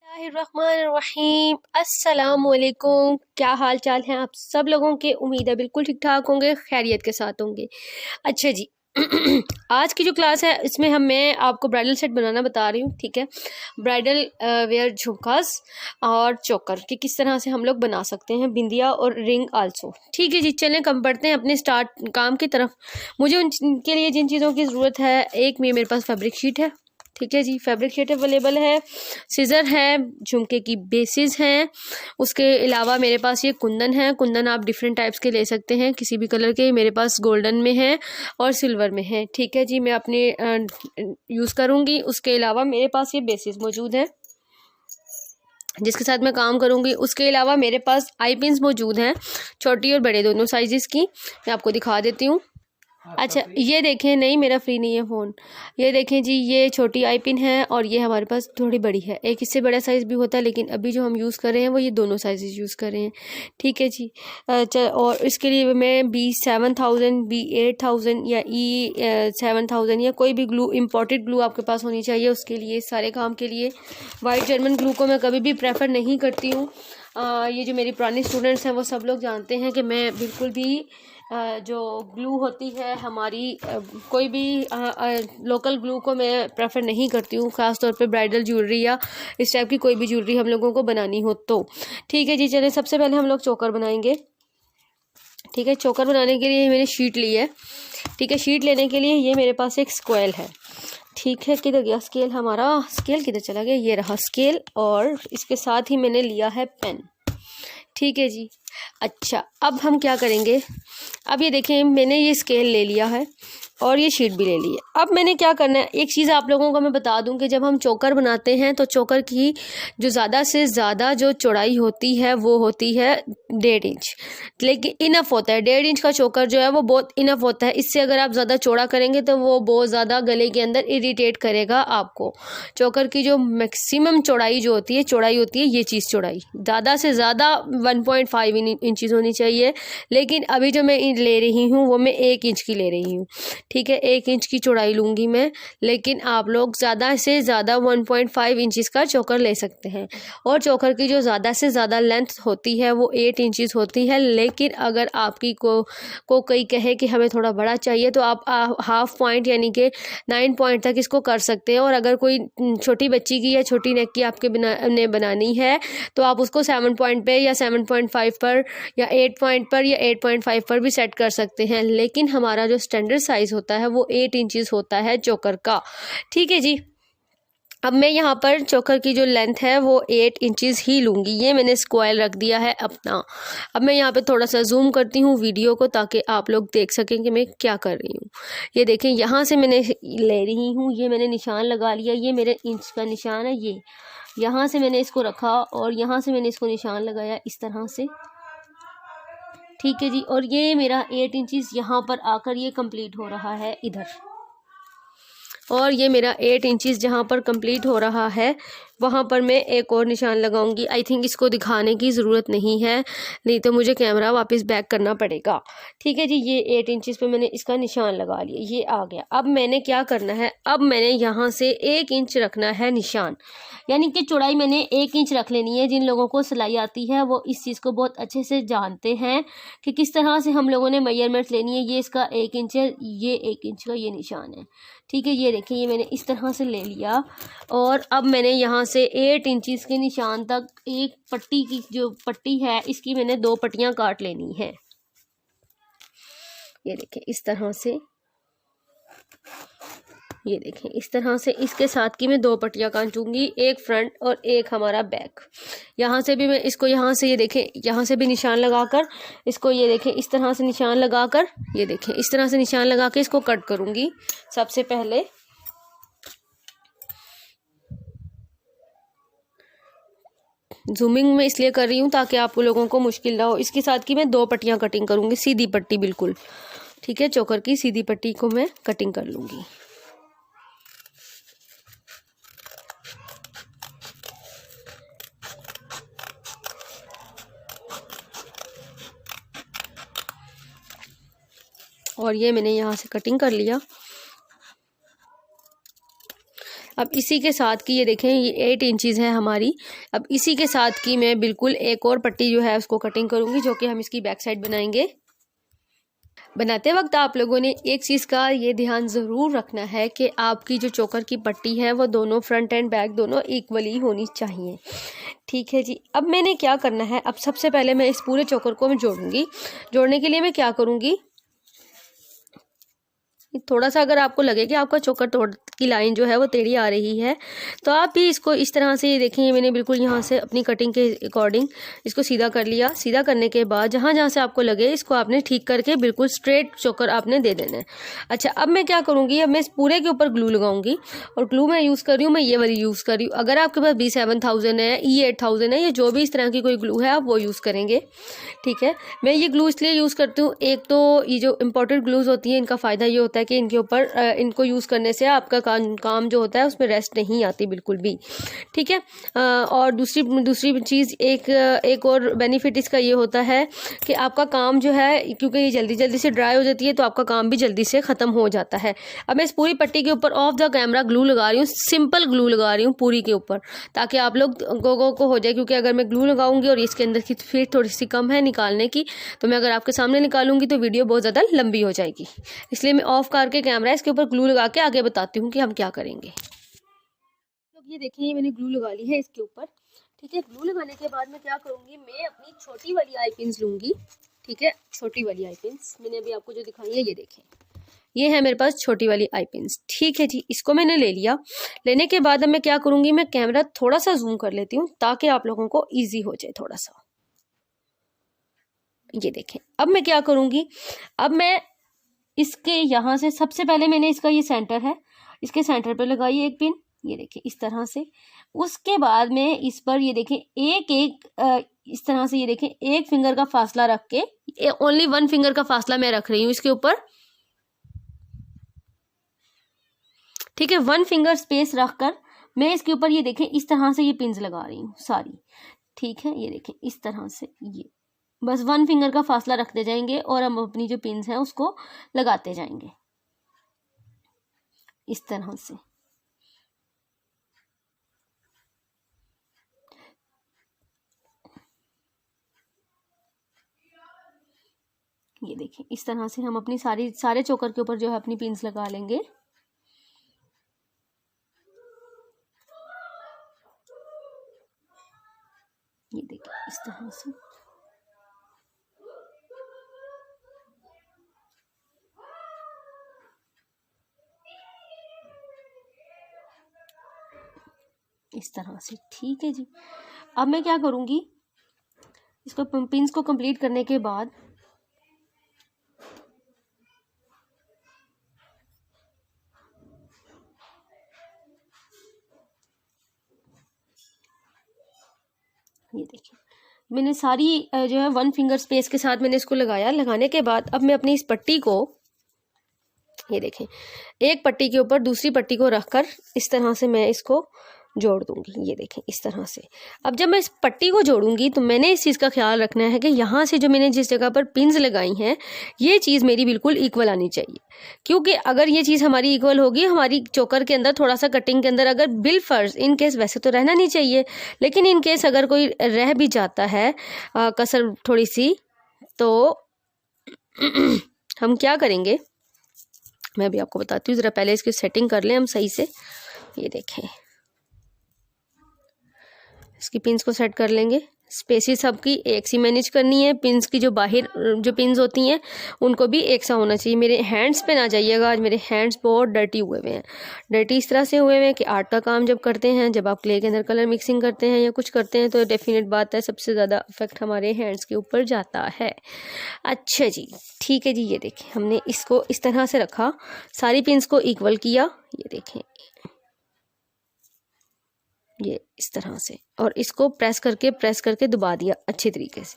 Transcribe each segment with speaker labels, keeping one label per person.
Speaker 1: बिस्मिल्लाहिर्रहमानिर्रहीम। अस्सलामुअलैकुम। क्या हाल चाल है आप सब लोगों के? उम्मीद है बिल्कुल ठीक ठाक होंगे, खैरियत के साथ होंगे। अच्छा जी आज की जो क्लास है इसमें मैं आपको ब्राइडल सेट बनाना बता रही हूँ। ठीक है, ब्राइडल वेयर झुमकास और चोकर कि किस तरह से हम लोग बना सकते हैं, बिंदिया और रिंग आल्सो। ठीक है जी, चलें कम बढ़ते हैं अपने स्टार्ट काम की तरफ। मुझे उनके लिए जिन चीज़ों की ज़रूरत है, एक में मेरे पास फैब्रिक शीट है। ठीक है जी, फैब्रिक शीट अवेलेबल है, सीज़र है, झुमके की बेसिस हैं। उसके अलावा मेरे पास ये कुंदन है। कुंदन आप डिफरेंट टाइप्स के ले सकते हैं, किसी भी कलर के। मेरे पास गोल्डन में है और सिल्वर में है। ठीक है जी, मैं अपने यूज़ करूँगी। उसके अलावा मेरे पास ये बेसिस मौजूद है जिसके साथ मैं काम करूँगी। उसके अलावा मेरे पास आई पिन्स मौजूद हैं, छोटी और बड़े दोनों साइज़ की। मैं आपको दिखा देती हूँ। अच्छा ये देखें, नहीं मेरा फ्री नहीं है फ़ोन। ये देखें जी, ये छोटी आई पिन है और ये हमारे पास थोड़ी बड़ी है। एक इससे बड़ा साइज़ भी होता है, लेकिन अभी जो हम यूज़ कर रहे हैं वो ये दोनों साइज़ यूज़ कर रहे हैं। ठीक है जी। और इसके लिए मैं B7000, B8000 या E7000 या कोई भी ग्लू, इम्पोर्टेड ग्लू आपके पास होनी चाहिए उसके लिए, सारे काम के लिए। वाइट जर्मन ग्लू को मैं कभी भी प्रेफर नहीं करती हूँ। ये जो मेरी पुरानी स्टूडेंट्स हैं वो सब लोग जानते हैं कि मैं बिल्कुल भी जो ग्लू होती है हमारी, कोई भी लोकल ग्लू को मैं प्रेफर नहीं करती हूँ, ख़ास तौर पे ब्राइडल ज्वेलरी या इस टाइप की कोई भी ज्वेलरी हम लोगों को बनानी हो तो। ठीक है जी, चलें सबसे पहले हम लोग चोकर बनाएंगे। ठीक है, चोकर बनाने के लिए मैंने शीट ली है। ठीक है, शीट लेने के लिए ये मेरे पास एक स्क्वेल है। ठीक है, किधर गया स्केल हमारा? स्केल किधर चला गया? ये रहा स्केल, और इसके साथ ही मैंने लिया है पेन। ठीक है जी। अच्छा, अब हम क्या करेंगे, अब ये देखें मैंने ये स्केल ले लिया है और ये शीट भी ले ली है। अब मैंने क्या करना है, एक चीज़ आप लोगों को मैं बता दूं कि जब हम चोकर बनाते हैं तो चोकर की जो ज़्यादा से ज़्यादा जो चौड़ाई होती है वो होती है 1.5 इंच, लेकिन इनफ होता है। 1.5 इंच का चोकर जो है वो बहुत इनफ होता है। इससे अगर आप ज़्यादा चौड़ा करेंगे तो वो बहुत ज़्यादा गले के अंदर इरिटेट करेगा आपको। चोकर की जो मैक्सिमम चौड़ाई जो होती है, चौड़ाई होती है ये चीज़ चौड़ाई, ज़्यादा से ज़्यादा 1.5 इंचज़ होनी चाहिए। लेकिन अभी जो मैं ले रही हूँ वो मैं 1 इंच की ले रही हूँ। ठीक है, 1 इंच की चौड़ाई लूँगी मैं, लेकिन आप लोग ज़्यादा से ज़्यादा 1.5 इंचज़ का चोकर ले सकते हैं। और चोकर की जो ज़्यादा से ज़्यादा लेंथ होती है वो 8 इंचज़ होती है। लेकिन अगर आपकी को कोई कहे कि हमें थोड़ा बड़ा चाहिए तो आप हाफ पॉइंट यानी कि 9 पॉइंट तक इसको कर सकते हैं। और अगर कोई छोटी बच्ची की या छोटी नेक की आपके बनानी है तो आप उसको 7 पॉइंट पे या 7.5 पर या 8 पॉइंट पर या 8.5 पर भी सेट कर सकते हैं। लेकिन हमारा जो स्टैंडर्ड साइज़ होता है वो 8 इंचज़ होता है चोकर का। ठीक है जी। अब मैं यहाँ पर चोकर की जो लेंथ है वो 8 इंचज़ ही लूँगी। ये मैंने स्क्वायर रख दिया है अपना। अब मैं यहाँ पे थोड़ा सा जूम करती हूँ वीडियो को ताकि आप लोग देख सकें कि मैं क्या कर रही हूँ। ये देखें, यहाँ से मैंने ले रही हूँ, ये मैंने निशान लगा लिया, ये मेरे इंच का निशान है। ये यहाँ से मैंने इसको रखा और यहाँ से मैंने इसको निशान लगाया इस तरह से। ठीक है जी, और ये मेरा 8 इंचज़ यहाँ पर आकर ये कंप्लीट हो रहा है इधर, और ये मेरा 8 इंचज़ जहाँ पर कंप्लीट हो रहा है वहाँ पर मैं एक और निशान लगाऊंगी। आई थिंक इसको दिखाने की ज़रूरत नहीं है, नहीं तो मुझे कैमरा वापस बैक करना पड़ेगा। ठीक है जी, ये 8 इंचज़ पे मैंने इसका निशान लगा लिया, ये आ गया। अब मैंने क्या करना है, अब मैंने यहाँ से 1 इंच रखना है निशान, यानी कि चौड़ाई मैंने 1 इंच रख लेनी है। जिन लोगों को सिलाई आती है वो इस चीज़ को बहुत अच्छे से जानते हैं कि किस तरह से हम लोगों ने मेजरमेंट्स लेनी है। ये इसका 1 इंच है, ये 1 इंच का ये निशान है। ठीक है, ये देखिए, ये मैंने इस तरह से ले लिया और अब मैंने यहाँ से 8 इंचज़ के निशान तक एक पट्टी की जो पट्टी है इसकी मैंने 2 पट्टियाँ काट लेनी है। ये देखें इस तरह से, ये देखें इस तरह से इसके साथ की मैं 2 पट्टियाँ काटूंगी, एक फ्रंट और एक हमारा बैक। यहाँ से भी मैं इसको, यहाँ से ये देखें, यहाँ से भी निशान लगाकर इसको, ये देखें इस तरह से निशान लगाकर, ये देखें इस तरह से निशान लगा के इसको कट करूँगी। सबसे पहले जूमिंग में इसलिए कर रही हूँ ताकि आप लोगों को मुश्किल ना हो। इसके साथ की मैं 2 पट्टियाँ कटिंग करूँगी, सीधी पट्टी बिल्कुल। ठीक है, चोकर की सीधी पट्टी को मैं कटिंग कर लूँगी। और ये मैंने यहाँ से कटिंग कर लिया। अब इसी के साथ की ये देखें, ये 8 इंचज़ है हमारी। अब इसी के साथ की मैं बिल्कुल एक और पट्टी जो है उसको कटिंग करूँगी, जो कि हम इसकी बैक साइड बनाएंगे। बनाते वक्त आप लोगों ने एक चीज़ का ये ध्यान ज़रूर रखना है कि आपकी जो चोकर की पट्टी है वो दोनों फ्रंट एंड बैक दोनों इक्वली होनी चाहिए। ठीक है जी। अब मैंने क्या करना है, अब सबसे पहले मैं इस पूरे चोकर को मैं जोड़ूंगी। जोड़ने के लिए मैं क्या करूँगी, थोड़ा सा अगर आपको लगे कि आपका चोकर की लाइन जो है वो टेढ़ी आ रही है, तो आप भी इसको इस तरह से, ये देखिए मैंने बिल्कुल यहाँ से अपनी कटिंग के अकॉर्डिंग इसको सीधा कर लिया। सीधा करने के बाद जहाँ जहाँ से आपको लगे इसको आपने ठीक करके बिल्कुल स्ट्रेट चोकर आपने दे देना है। अच्छा, अब मैं क्या करूँगी, अब मैं इस पूरे के ऊपर ग्लू लगाऊंगी, और ग्लू मैं यूज़ कर रही हूँ, मैं ये वाली यूज़ कर रही हूँ। अगर आपके पास B7000 है, E8000 है, या जो भी इस तरह की कोई ग्लू है आप वो यूज़ करेंगे। ठीक है, मैं ये ग्लू इसलिए यूज़ करती हूँ, एक तो ये जो इम्पोर्टेड ग्लूज़ होती हैं इनका फ़ायदा ये होता है कि इनके ऊपर इनको यूज़ करने से आपका काम जो होता है उसमें रेस्ट नहीं आती बिल्कुल भी। ठीक है, और दूसरी चीज़ एक और बेनिफिट इसका ये होता है कि आपका काम जो है, क्योंकि ये जल्दी जल्दी से ड्राई हो जाती है, तो आपका काम भी जल्दी से ख़त्म हो जाता है। अब मैं इस पूरी पट्टी के ऊपर ऑफ द कैमरा ग्लू लगा रही हूँ, सिंपल ग्लू लगा रही हूँ पूरी के ऊपर, ताकि आप लोग को हो जाए। क्योंकि अगर मैं ग्लू लगाऊंगी और इसके अंदर की फिर थोड़ी सी कम है निकालने की, तो मैं अगर आपके सामने निकालूंगी तो वीडियो बहुत ज़्यादा लंबी हो जाएगी। इसलिए मैं ऑफ करके कैमरा इसके ऊपर ग्लू लगा के आगे बताती हूँ कि हम क्या करेंगे। तो ये देखिए मैंने ग्लू लगा ली है इसके ऊपर। ठीक है, ग्लू लगाने के बाद मैं क्या करूँगी, मैं अपनी छोटी वाली आई पिन्स लूँगी। ठीक है, छोटी वाली आई पिन्स मैंने अभी आपको जो दिखाई है, ये देखें, ये है मेरे पास छोटी वाली आई पिन्स। ठीक है जी, इसको मैंने ले लिया। लेने के बाद अब मैं क्या करूँगी, मैं कैमरा थोड़ा सा जूम कर लेती हूँ ताकि आप लोगों को ईजी हो जाए थोड़ा सा। ये देखें, अब मैं क्या करूँगी, अब मैं इसके यहाँ से सबसे पहले मैंने इसका ये सेंटर है, इसके सेंटर पर लगाई एक पिन, ये देखिए इस तरह से। उसके बाद में इस पर ये देखें इस तरह से, ये देखें एक फिंगर का फासला रख के, ओनली 1 फिंगर का फासला मैं रख रही हूँ इसके ऊपर। ठीक है, 1 फिंगर स्पेस रखकर मैं इसके ऊपर ये देखें इस तरह से ये पिन्स लगा रही हूँ सारी। ठीक है, ये देखें इस तरह से, ये बस 1 फिंगर का फासला रखते जाएंगे और हम अपनी जो पिन्स हैं उसको लगाते जाएंगे इस तरह से। ये देखें इस तरह से हम अपनी सारे चोकर के ऊपर जो है अपनी पिन्स लगा लेंगे। ये देखिए इस तरह से। इस तरह से। ठीक है जी, अब मैं क्या करूँगी, इसको पिन्स को कंप्लीट करने के बाद ये देखिए मैंने सारी जो है 1 फिंगर स्पेस के साथ मैंने इसको लगाया। लगाने के बाद अब मैं अपनी इस पट्टी को, ये देखें, एक पट्टी के ऊपर दूसरी पट्टी को रखकर इस तरह से मैं इसको जोड़ दूंगी। ये देखें इस तरह से। अब जब मैं इस पट्टी को जोड़ूंगी तो मैंने इस चीज़ का ख्याल रखना है कि यहाँ से जो मैंने जिस जगह पर पिन्स लगाई हैं ये चीज़ मेरी बिल्कुल इक्वल आनी चाहिए। क्योंकि अगर ये चीज़ हमारी इक्वल होगी, हमारी चोकर के अंदर थोड़ा सा कटिंग के अंदर अगर बिल फर्ज इन केस, वैसे तो रहना नहीं चाहिए, लेकिन इन केस अगर कोई रह भी जाता है कसर थोड़ी सी, तो हम क्या करेंगे मैं अभी आपको बताती हूँ। ज़रा पहले इसकी सेटिंग कर लें हम सही से। ये देखें, इसकी पिन्स को सेट कर लेंगे। स्पेसिस सबकी एक सी मैनेज करनी है। पिन्स की जो बाहर जो पिन्स होती हैं उनको भी एक सा होना चाहिए। मेरे हैंड्स पे ना जाइएगा, आज मेरे हैंड्स बहुत डर्टी हुए हुए हैं। डर्टी इस तरह से हुए हुए हैं कि आर्ट का काम जब करते हैं, जब आप क्ले के अंदर कलर मिक्सिंग करते हैं या कुछ करते हैं, तो डेफिनेट बात है सबसे ज़्यादा इफेक्ट हमारे हैंड्स के ऊपर जाता है। अच्छा जी, ठीक है जी। ये देखें हमने इसको इस तरह से रखा, सारी पिन्स को इक्वल किया। ये देखें ये इस तरह से, और इसको प्रेस करके दबा दिया अच्छी तरीके से।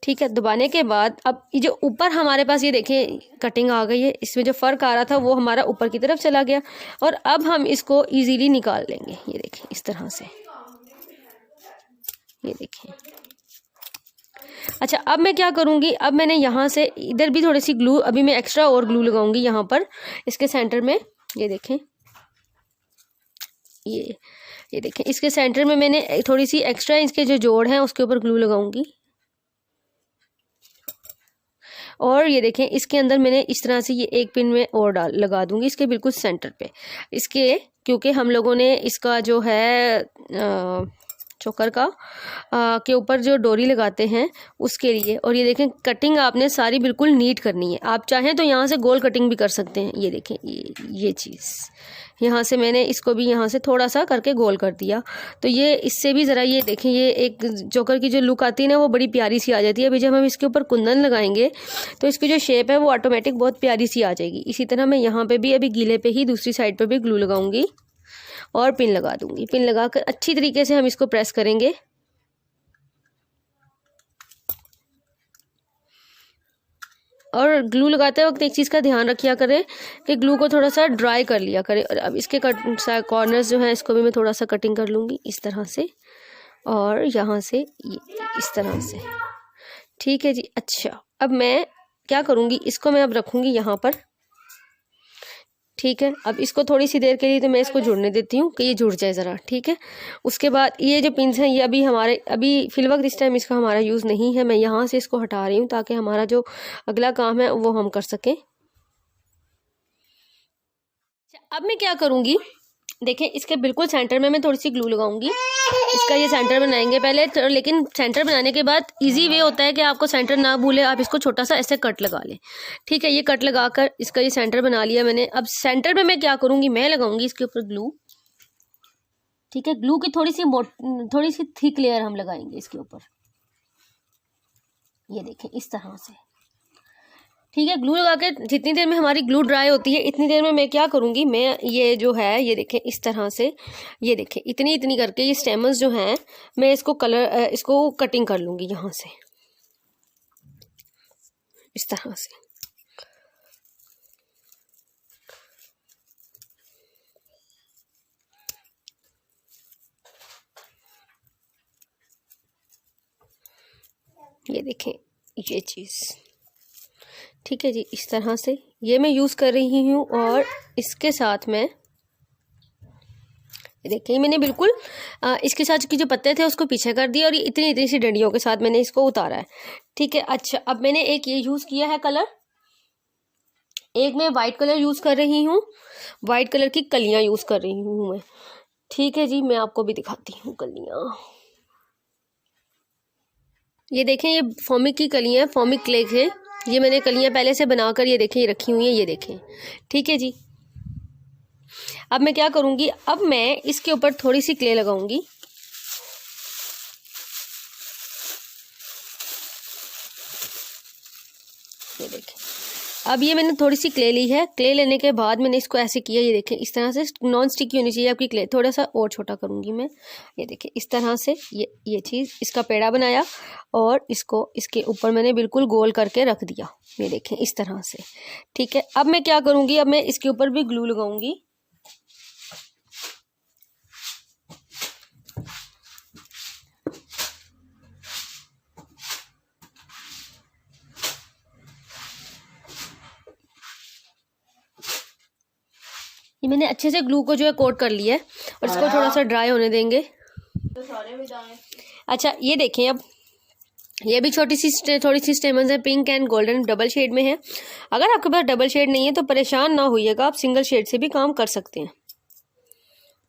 Speaker 1: ठीक है, दबाने के बाद अब ये जो ऊपर हमारे पास ये देखें कटिंग आ गई है, इसमें जो फ़र्क आ रहा था वो हमारा ऊपर की तरफ चला गया, और अब हम इसको इजीली निकाल लेंगे। ये देखें इस तरह से। ये देखें। अच्छा, अब मैं क्या करूँगी, अब मैंने यहाँ से इधर भी थोड़ी सी ग्लू, अभी मैं एक्स्ट्रा और ग्लू लगाऊंगी यहाँ पर इसके सेंटर में। ये देखें ये देखें, इसके सेंटर में मैंने थोड़ी सी एक्स्ट्रा इसके जो जोड़ हैं उसके ऊपर ग्लू लगाऊंगी। और ये देखें, इसके अंदर मैंने इस तरह से ये एक पिन में और लगा दूंगी इसके बिल्कुल सेंटर पे, इसके क्योंकि हम लोगों ने इसका जो है चोकर का के ऊपर जो डोरी लगाते हैं उसके लिए। और ये देखें, कटिंग आपने सारी बिल्कुल नीट करनी है। आप चाहें तो यहाँ से गोल कटिंग भी कर सकते हैं। ये देखें, ये चीज़ यहाँ से मैंने इसको भी यहाँ से थोड़ा सा करके गोल कर दिया, तो ये इससे भी ज़रा ये देखें, ये एक जोकर की जो लुक आती है ना वो बड़ी प्यारी सी आ जाती है। अभी जब हम इसके ऊपर कुंदन लगाएंगे तो इसकी जो शेप है वो ऑटोमेटिक बहुत प्यारी सी आ जाएगी। इसी तरह मैं यहाँ पे भी अभी गीले पे ही दूसरी साइड पर भी ग्लू लगाऊंगी और पिन लगा दूंगी। पिन लगाकर अच्छी तरीके से हम इसको प्रेस करेंगे। और ग्लू लगाते वक्त एक चीज़ का ध्यान रखिया करें कि ग्लू को थोड़ा सा ड्राई कर लिया करें। और अब इसके कॉर्नर्स जो हैं इसको भी मैं थोड़ा सा कटिंग कर लूँगी इस तरह से, और यहाँ से इस तरह से। ठीक है जी। अच्छा, अब मैं क्या करूँगी, इसको मैं अब रखूँगी यहाँ पर। ठीक है, अब इसको थोड़ी सी देर के लिए तो मैं इसको जुड़ने देती हूँ कि ये जुड़ जाए ज़रा। ठीक है, उसके बाद ये जो पिन्स हैं ये अभी फिलवक्त इस टाइम इसका हमारा यूज़ नहीं है। मैं यहाँ से इसको हटा रही हूँ ताकि हमारा जो अगला काम है वो हम कर सकें। अब मैं क्या करूँगी, देखें, इसके बिल्कुल सेंटर में मैं थोड़ी सी ग्लू लगाऊंगी। इसका ये सेंटर बनाएंगे पहले तो, लेकिन सेंटर बनाने के बाद इजी वे होता है कि आपको सेंटर ना भूले, आप इसको छोटा सा ऐसे कट लगा लें। ठीक है, ये कट लगाकर इसका ये सेंटर बना लिया मैंने। अब सेंटर में मैं क्या करूंगी, मैं लगाऊंगी इसके ऊपर ग्लू। ठीक है, ग्लू की थोड़ी सी थिक लेयर हम लगाएंगे इसके ऊपर। ये देखें, इस तरह से। ठीक है, ग्लू लगा के जितनी देर में हमारी ग्लू ड्राई होती है इतनी देर में मैं क्या करूँगी, मैं ये जो है ये देखें इस तरह से, ये देखें इतनी इतनी करके ये स्टेमल्स जो हैं मैं इसको कटिंग कर लूँगी यहाँ से इस तरह से। ये देखें ये चीज़। ठीक है जी, इस तरह से ये मैं यूज़ कर रही हूँ। और इसके साथ में देखिए मैंने बिल्कुल इसके साथ की जो पत्ते थे उसको पीछे कर दिया और ये इतनी इतनी सी डंडियों के साथ मैंने इसको उतारा है। ठीक है, अच्छा, अब मैंने एक ये यूज़ किया है कलर, एक मैं वाइट कलर यूज़ कर रही हूँ, वाइट कलर की कलियाँ यूज़ कर रही हूँ मैं। ठीक है जी, मैं आपको भी दिखाती हूँ कलियाँ। ये देखें, ये फोमिक की कलियाँ, फोमिक क्ले है। ये मैंने कलियाँ पहले से बनाकर ये देखें रखी हुई हैं, ये देखें। ठीक है जी, अब मैं क्या करूँगी, अब मैं इसके ऊपर थोड़ी सी क्ले लगाऊंगी। ये देखें, अब ये मैंने थोड़ी सी क्ले ली है। क्ले लेने के बाद मैंने इसको ऐसे किया, ये देखें इस तरह से नॉन स्टिकी होनी चाहिए आपकी क्ले। थोड़ा सा और छोटा करूँगी मैं, ये देखें इस तरह से ये चीज़, इसका पेड़ा बनाया और इसको इसके ऊपर मैंने बिल्कुल गोल करके रख दिया। ये देखें इस तरह से। ठीक है, अब मैं क्या करूँगी, अब मैं इसके ऊपर भी ग्लू लगाऊंगी। ये मैंने अच्छे से ग्लू को जो है कोट कर लिया है और इसको थोड़ा सा ड्राई होने देंगे। अच्छा, ये देखें, अब ये भी थोड़ी सी स्टेमन्स है, pink and golden double shade में है। अगर आपके पास डबल शेड नहीं है तो परेशान ना होइएगा, आप सिंगल शेड से भी काम कर सकते हैं।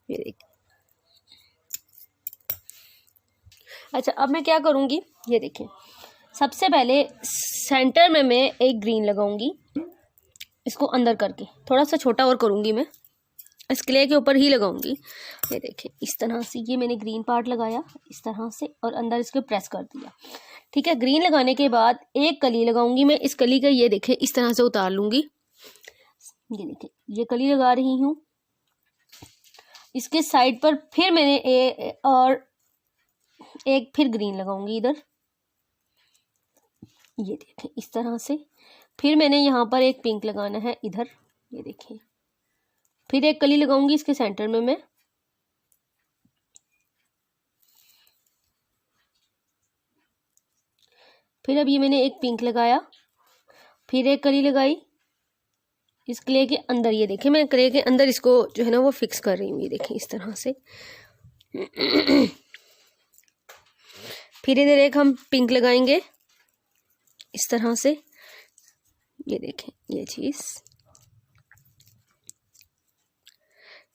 Speaker 1: ये देखिए। अच्छा, अब मैं क्या करूँगी, ये देखें, सबसे पहले सेंटर में मैं एक ग्रीन लगाऊंगी, इसको अंदर करके थोड़ा सा छोटा और करूँगी मैं, इस क्ले के ऊपर ही लगाऊंगी। ये देखें इस तरह से, ये मैंने ग्रीन पार्ट लगाया इस तरह से और अंदर इसको प्रेस कर दिया। ठीक है, ग्रीन लगाने के बाद एक कली लगाऊंगी मैं, इस कली का ये देखें इस तरह से उतार लूंगी। ये देखें, ये कली लगा रही हूँ। इसके साइड पर फिर मैंने एक फिर ग्रीन लगाऊंगी इधर, ये देखें इस तरह से। फिर मैंने यहाँ पर एक पिंक लगाना है इधर, ये देखें। फिर एक कली लगाऊंगी इसके सेंटर में मैं, फिर अब ये मैंने एक पिंक लगाया, फिर एक कली लगाई, इस क्ले के अंदर, ये देखें मैं क्ले के अंदर इसको जो है ना वो फिक्स कर रही हूँ, ये देखें इस तरह से। फिर इधर एक हम पिंक लगाएंगे इस तरह से, ये देखें ये चीज़,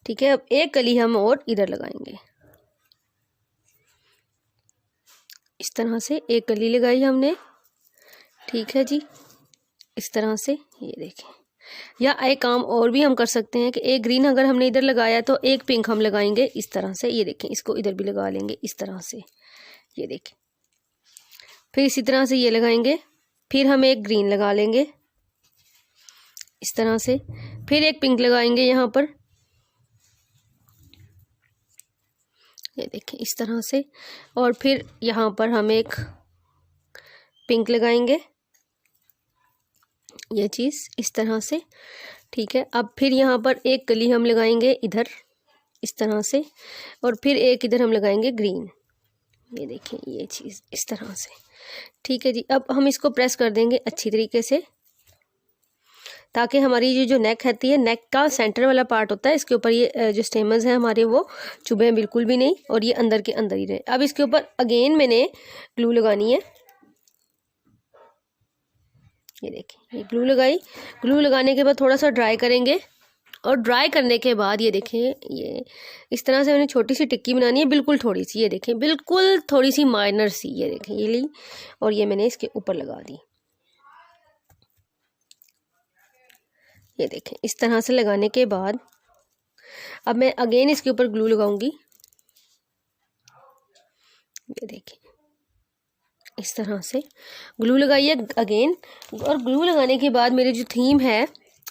Speaker 1: ठीक है। अब एक कली हम और इधर लगाएंगे इस तरह से, एक कली लगाई हमने, ठीक है जी, इस तरह से, ये देखें। या एक काम और भी हम कर सकते हैं कि एक ग्रीन अगर हमने इधर लगाया तो एक पिंक हम लगाएंगे इस तरह से, ये देखें, इसको इधर भी लगा लेंगे इस तरह से, ये देखें। फिर इसी तरह से ये लगाएंगे, फिर हम एक ग्रीन लगा लेंगे इस तरह से, फिर एक पिंक लगाएंगे यहाँ पर, ये देखें इस तरह से, और फिर यहाँ पर हम एक पिंक लगाएंगे, ये चीज़ इस तरह से, ठीक है। अब फिर यहाँ पर एक कली हम लगाएंगे इधर इस तरह से, और फिर एक इधर हम लगाएंगे ग्रीन, ये देखें ये चीज़ इस तरह से, ठीक है जी। अब हम इसको प्रेस कर देंगे अच्छी तरीके से, ताकि हमारी ये जो नेक रहती है, नेक का सेंटर वाला पार्ट होता है, इसके ऊपर ये जो स्टेमन्स हैं हमारे वो चुभे बिल्कुल भी नहीं, और ये अंदर के अंदर ही रहे। अब इसके ऊपर अगेन मैंने ग्लू लगानी है, ये देखिए ये ग्लू लगाई। ग्लू लगाने के बाद थोड़ा सा ड्राई करेंगे, और ड्राई करने के बाद ये देखें, ये इस तरह से मैंने छोटी सी टिक्की बनानी है, बिल्कुल थोड़ी सी, ये देखें बिल्कुल थोड़ी सी माइनर सी, ये देखें ये ली, और ये मैंने इसके ऊपर लगा दी, ये देखें इस तरह से लगाने के बाद अब मैं अगेन इसके ऊपर ग्लू लगाऊंगी, ये देखें इस तरह से ग्लू लगाइए अगेन। और ग्लू लगाने के बाद मेरी जो थीम है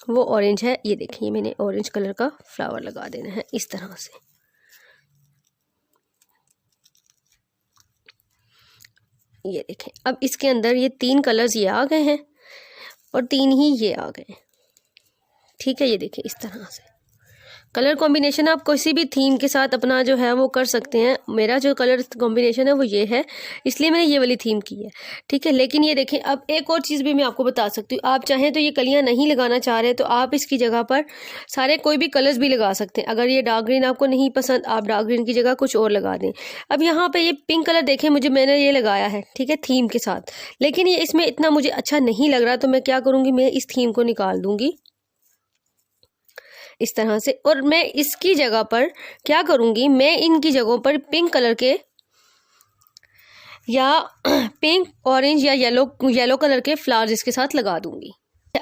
Speaker 1: वो ऑरेंज है, ये देखिए मैंने ऑरेंज कलर का फ्लावर लगा देना है इस तरह से, ये देखें। अब इसके अंदर ये 3 कलर्स ये आ गए हैं और 3 ही ये आ गए, ठीक है। ये देखें इस तरह से कलर कॉम्बिनेशन आप किसी भी थीम के साथ अपना जो है वो कर सकते हैं। मेरा जो कलर कॉम्बिनेशन है वो ये है, इसलिए मैंने ये वाली थीम की है, ठीक है। लेकिन ये देखें अब एक और चीज़ भी मैं आपको बता सकती हूँ, आप चाहें तो ये कलियाँ नहीं लगाना चाह रहे तो आप इसकी जगह पर सारे कोई भी कलर्स भी लगा सकते हैं। अगर ये डार्क ग्रीन आपको नहीं पसंद, आप डार्क ग्रीन की जगह कुछ और लगा दें। अब यहाँ पर ये पिंक कलर देखें, मैंने ये लगाया है, ठीक है, थीम के साथ, लेकिन ये इसमें इतना मुझे अच्छा नहीं लग रहा, तो मैं क्या करूँगी, मैं इस थीम को निकाल दूँगी इस तरह से। और मैं इसकी जगह पर क्या करूंगी, मैं इनकी जगहों पर पिंक कलर के या पिंक, ऑरेंज या येलो कलर के फ्लावर्स इसके साथ लगा दूंगी।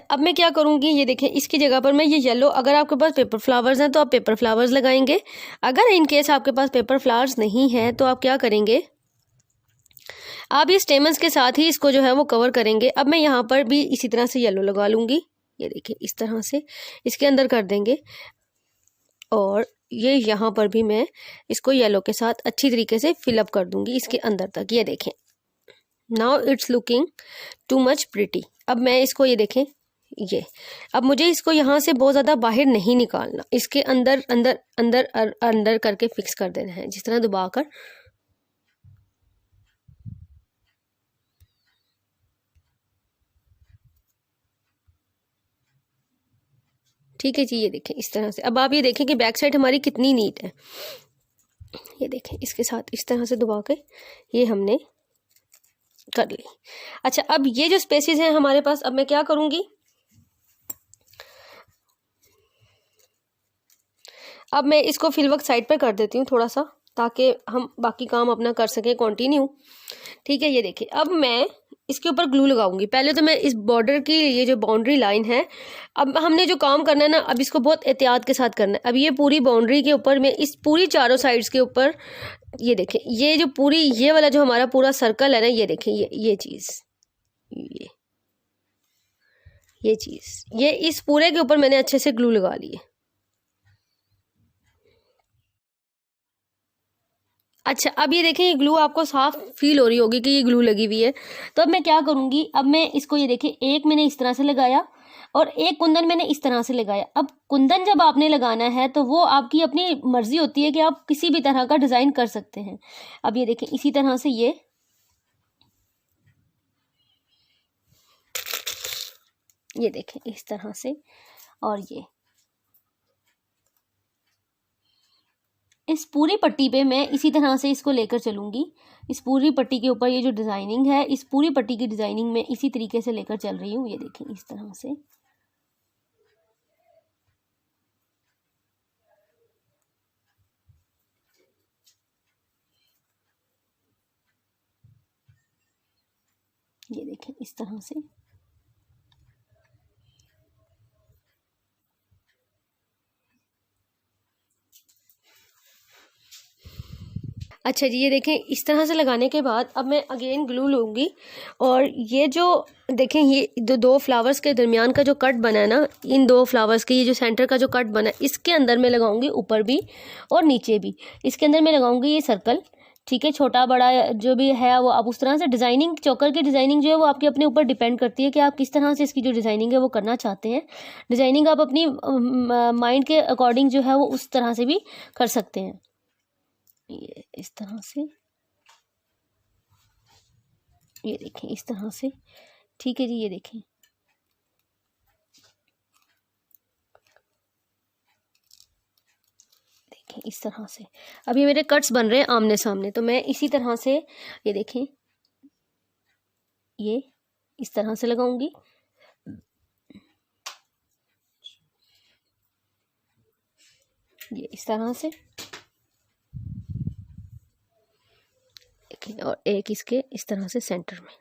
Speaker 1: अब मैं क्या करूंगी, ये देखें इसकी जगह पर मैं ये येलो, अगर आपके पास पेपर फ्लावर्स हैं तो आप पेपर फ्लावर्स लगाएंगे। अगर इन केस आपके पास पेपर फ्लावर्स नहीं है तो आप क्या करेंगे, आप ये स्टेमन्स के साथ ही इसको जो है वो कवर करेंगे। अब मैं यहाँ पर भी इसी तरह से येलो लगा लूंगी, ये देखिए इस तरह से इसके अंदर कर देंगे, और ये यहाँ पर भी मैं इसको येलो के साथ अच्छी तरीके से फिलअप कर दूंगी इसके अंदर तक, ये देखें। Now it's looking too much pretty. अब मैं इसको, ये देखें ये, अब मुझे इसको यहाँ से बहुत ज़्यादा बाहर नहीं निकालना, इसके अंदर अंदर अंदर अंदर करके फिक्स कर देना है, जिस तरह दबा कर, ठीक है जी। ये देखें इस तरह से। अब आप ये देखें कि बैक साइड हमारी कितनी नीट है, ये देखें इसके साथ इस तरह से दबा के ये हमने कर ली। अच्छा, अब ये जो स्पेसेस हैं हमारे पास, अब मैं क्या करूंगी, अब मैं इसको फिल वक्त साइड पर कर देती हूँ थोड़ा सा, ताकि हम बाकी काम अपना कर सकें कंटिन्यू, ठीक है। ये देखिए अब मैं इसके ऊपर ग्लू लगाऊंगी। पहले तो मैं इस बॉर्डर की ये जो बाउंड्री लाइन है, अब हमने जो काम करना है ना, अब इसको बहुत एहतियात के साथ करना है। अब ये पूरी बाउंड्री के ऊपर मैं इस पूरी चारों साइड्स के ऊपर, ये देखें ये जो पूरी ये वाला जो हमारा पूरा सर्कल है ना, ये देखें ये चीज़, ये चीज़, ये इस पूरे के ऊपर मैंने अच्छे से ग्लू लगा ली है। अच्छा, अब ये देखें ये ग्लू आपको साफ फील हो रही होगी कि ये ग्लू लगी हुई है। तो अब मैं क्या करूंगी, अब मैं इसको, ये देखें एक मैंने इस तरह से लगाया और एक कुंदन मैंने इस तरह से लगाया। अब कुंदन जब आपने लगाना है तो वो आपकी अपनी मर्जी होती है कि आप किसी भी तरह का डिज़ाइन कर सकते हैं। अब ये देखें इसी तरह से ये देखें इस तरह से, और ये इस पूरी पट्टी पे मैं इसी तरह से इसको लेकर चलूँगी। इस पूरी पट्टी के ऊपर ये जो डिज़ाइनिंग है, इस पूरी पट्टी की डिज़ाइनिंग मैं इसी तरीके से लेकर चल रही हूँ। ये देखें इस तरह से। ये देखें इस तरह से। अच्छा जी, ये देखें इस तरह से लगाने के बाद अब मैं अगेन ग्लू लूँगी और ये जो देखें ये दो फ्लावर्स के दरमियान का जो कट बना है ना, इन दो फ्लावर्स के ये जो सेंटर का जो कट बना है, इसके अंदर मैं लगाऊंगी ऊपर भी और नीचे भी। इसके अंदर मैं लगाऊंगी ये सर्कल। ठीक है, छोटा बड़ा जो भी है वो आप उस तरह से डिज़ाइनिंग, चोकर की डिज़ाइनिंग जो है वो आपके अपने ऊपर डिपेंड करती है कि आप किस तरह से इसकी जो डिज़ाइनिंग है वो करना चाहते हैं। डिज़ाइनिंग आप अपनी माइंड के अकॉर्डिंग जो है वो उस तरह से भी कर सकते हैं। ये इस तरह से, ये देखें इस तरह से। ठीक है जी, ये देखें इस तरह से। अब ये मेरे कट्स बन रहे हैं आमने सामने, तो मैं इसी तरह से ये देखें ये इस तरह से लगाऊंगी। ये इस तरह से देखें, और एक इसके इस तरह से सेंटर में।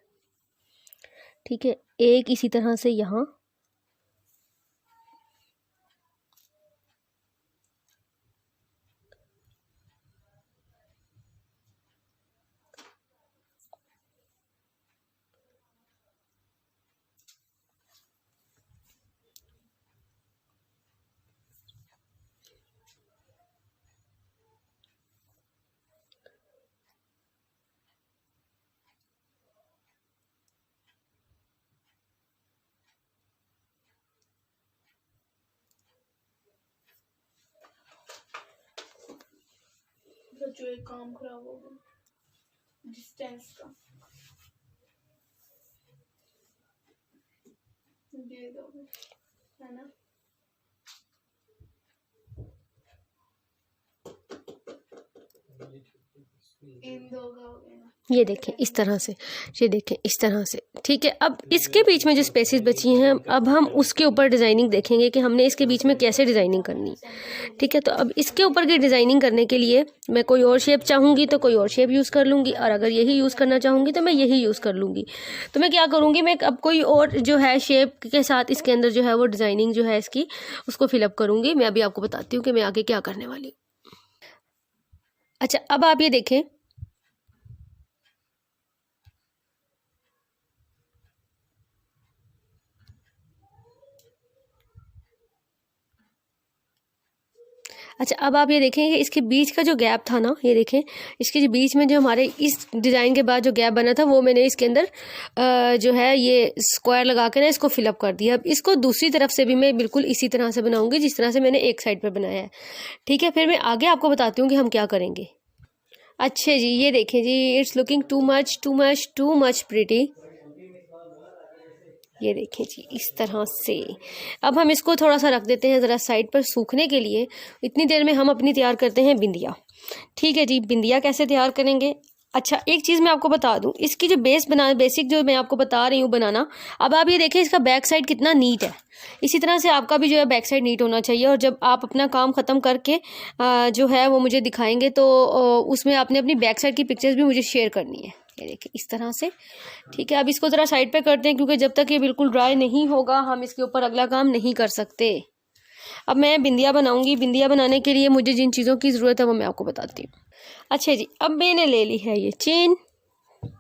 Speaker 1: ठीक है, एक इसी तरह से यहाँ।
Speaker 2: जो एक काम खराब हो गया डिस्टेंस का, दे दो है ना। इन दो का हो गया ना।
Speaker 1: ये देखें इस तरह से, ये देखें इस तरह से। ठीक है, अब इसके बीच में जो स्पेसेस बची हैं, अब हम उसके ऊपर डिज़ाइनिंग देखेंगे कि हमने इसके बीच में कैसे डिज़ाइनिंग करनी है। ठीक है, तो अब इसके ऊपर की डिज़ाइनिंग करने के लिए मैं कोई और शेप चाहूँगी तो कोई और शेप यूज़ कर लूँगी, और अगर यही यूज़ करना चाहूँगी तो मैं यही यूज़ कर लूँगी। तो मैं क्या करूँगी, मैं अब कोई और जो है शेप के साथ इसके अंदर जो है वो डिज़ाइनिंग जो है इसकी उसको फिलअप करूँगी। मैं अभी आपको बताती हूँ कि मैं आगे क्या करने वाली हूँ। अच्छा, अब आप ये देखें, अच्छा अब आप ये देखें कि इसके बीच का जो गैप था ना, ये देखें इसके जो बीच में जो हमारे इस डिज़ाइन के बाद जो गैप बना था वो मैंने इसके अंदर जो है ये स्क्वायर लगा के ना इसको फिलअप कर दिया। अब इसको दूसरी तरफ से भी मैं बिल्कुल इसी तरह से बनाऊंगी जिस तरह से मैंने एक साइड पर बनाया है। ठीक है, फिर मैं आगे आपको बताती हूँ कि हम क्या करेंगे। अच्छे जी, ये देखें जी, it's looking too much too much too much pretty. ये देखें जी इस तरह से। अब हम इसको थोड़ा सा रख देते हैं ज़रा साइड पर सूखने के लिए। इतनी देर में हम अपनी तैयार करते हैं बिंदिया। ठीक है जी, बिंदिया कैसे तैयार करेंगे। अच्छा, एक चीज़ मैं आपको बता दूं, इसकी जो बेसिक जो मैं आपको बता रही हूँ बनाना, अब आप ये देखें इसका बैक साइड कितना नीट है। इसी तरह से आपका भी जो है बैक साइड नीट होना चाहिए। और जब आप अपना काम ख़त्म करके जो है वो मुझे दिखाएंगे तो उसमें आपने अपनी बैक साइड की पिक्चर्स भी मुझे शेयर करनी है। ये देखिए इस तरह से। ठीक है, अब इसको ज़रा साइड पे करते हैं क्योंकि जब तक ये बिल्कुल ड्राई नहीं होगा हम इसके ऊपर अगला काम नहीं कर सकते। अब मैं बिंदिया बनाऊंगी। बिंदिया बनाने के लिए मुझे जिन चीज़ों की ज़रूरत है वो मैं आपको बताती हूँ। अच्छा जी, अब मैंने ले ली है ये चेन।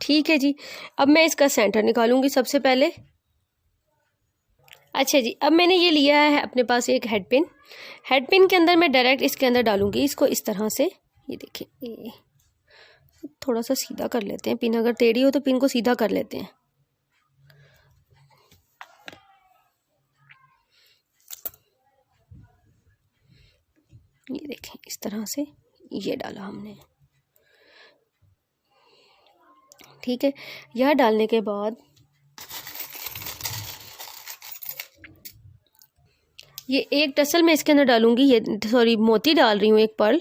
Speaker 1: ठीक है जी, अब मैं इसका सेंटर निकालूंगी सबसे पहले। अच्छा जी, अब मैंने ये लिया है अपने पास एक हेड पिन। हेड पिन के अंदर मैं डायरेक्ट इसके अंदर डालूंगी इसको इस तरह से। ये देखिए, थोड़ा सा सीधा कर लेते हैं पिन, अगर टेढ़ी हो तो पिन को सीधा कर लेते हैं। ये देखें इस तरह से ये डाला हमने। ठीक है, यह डालने के बाद ये एक टसल मैं इसके अंदर डालूंगी, ये सॉरी मोती डाल रही हूँ, एक पर्ल,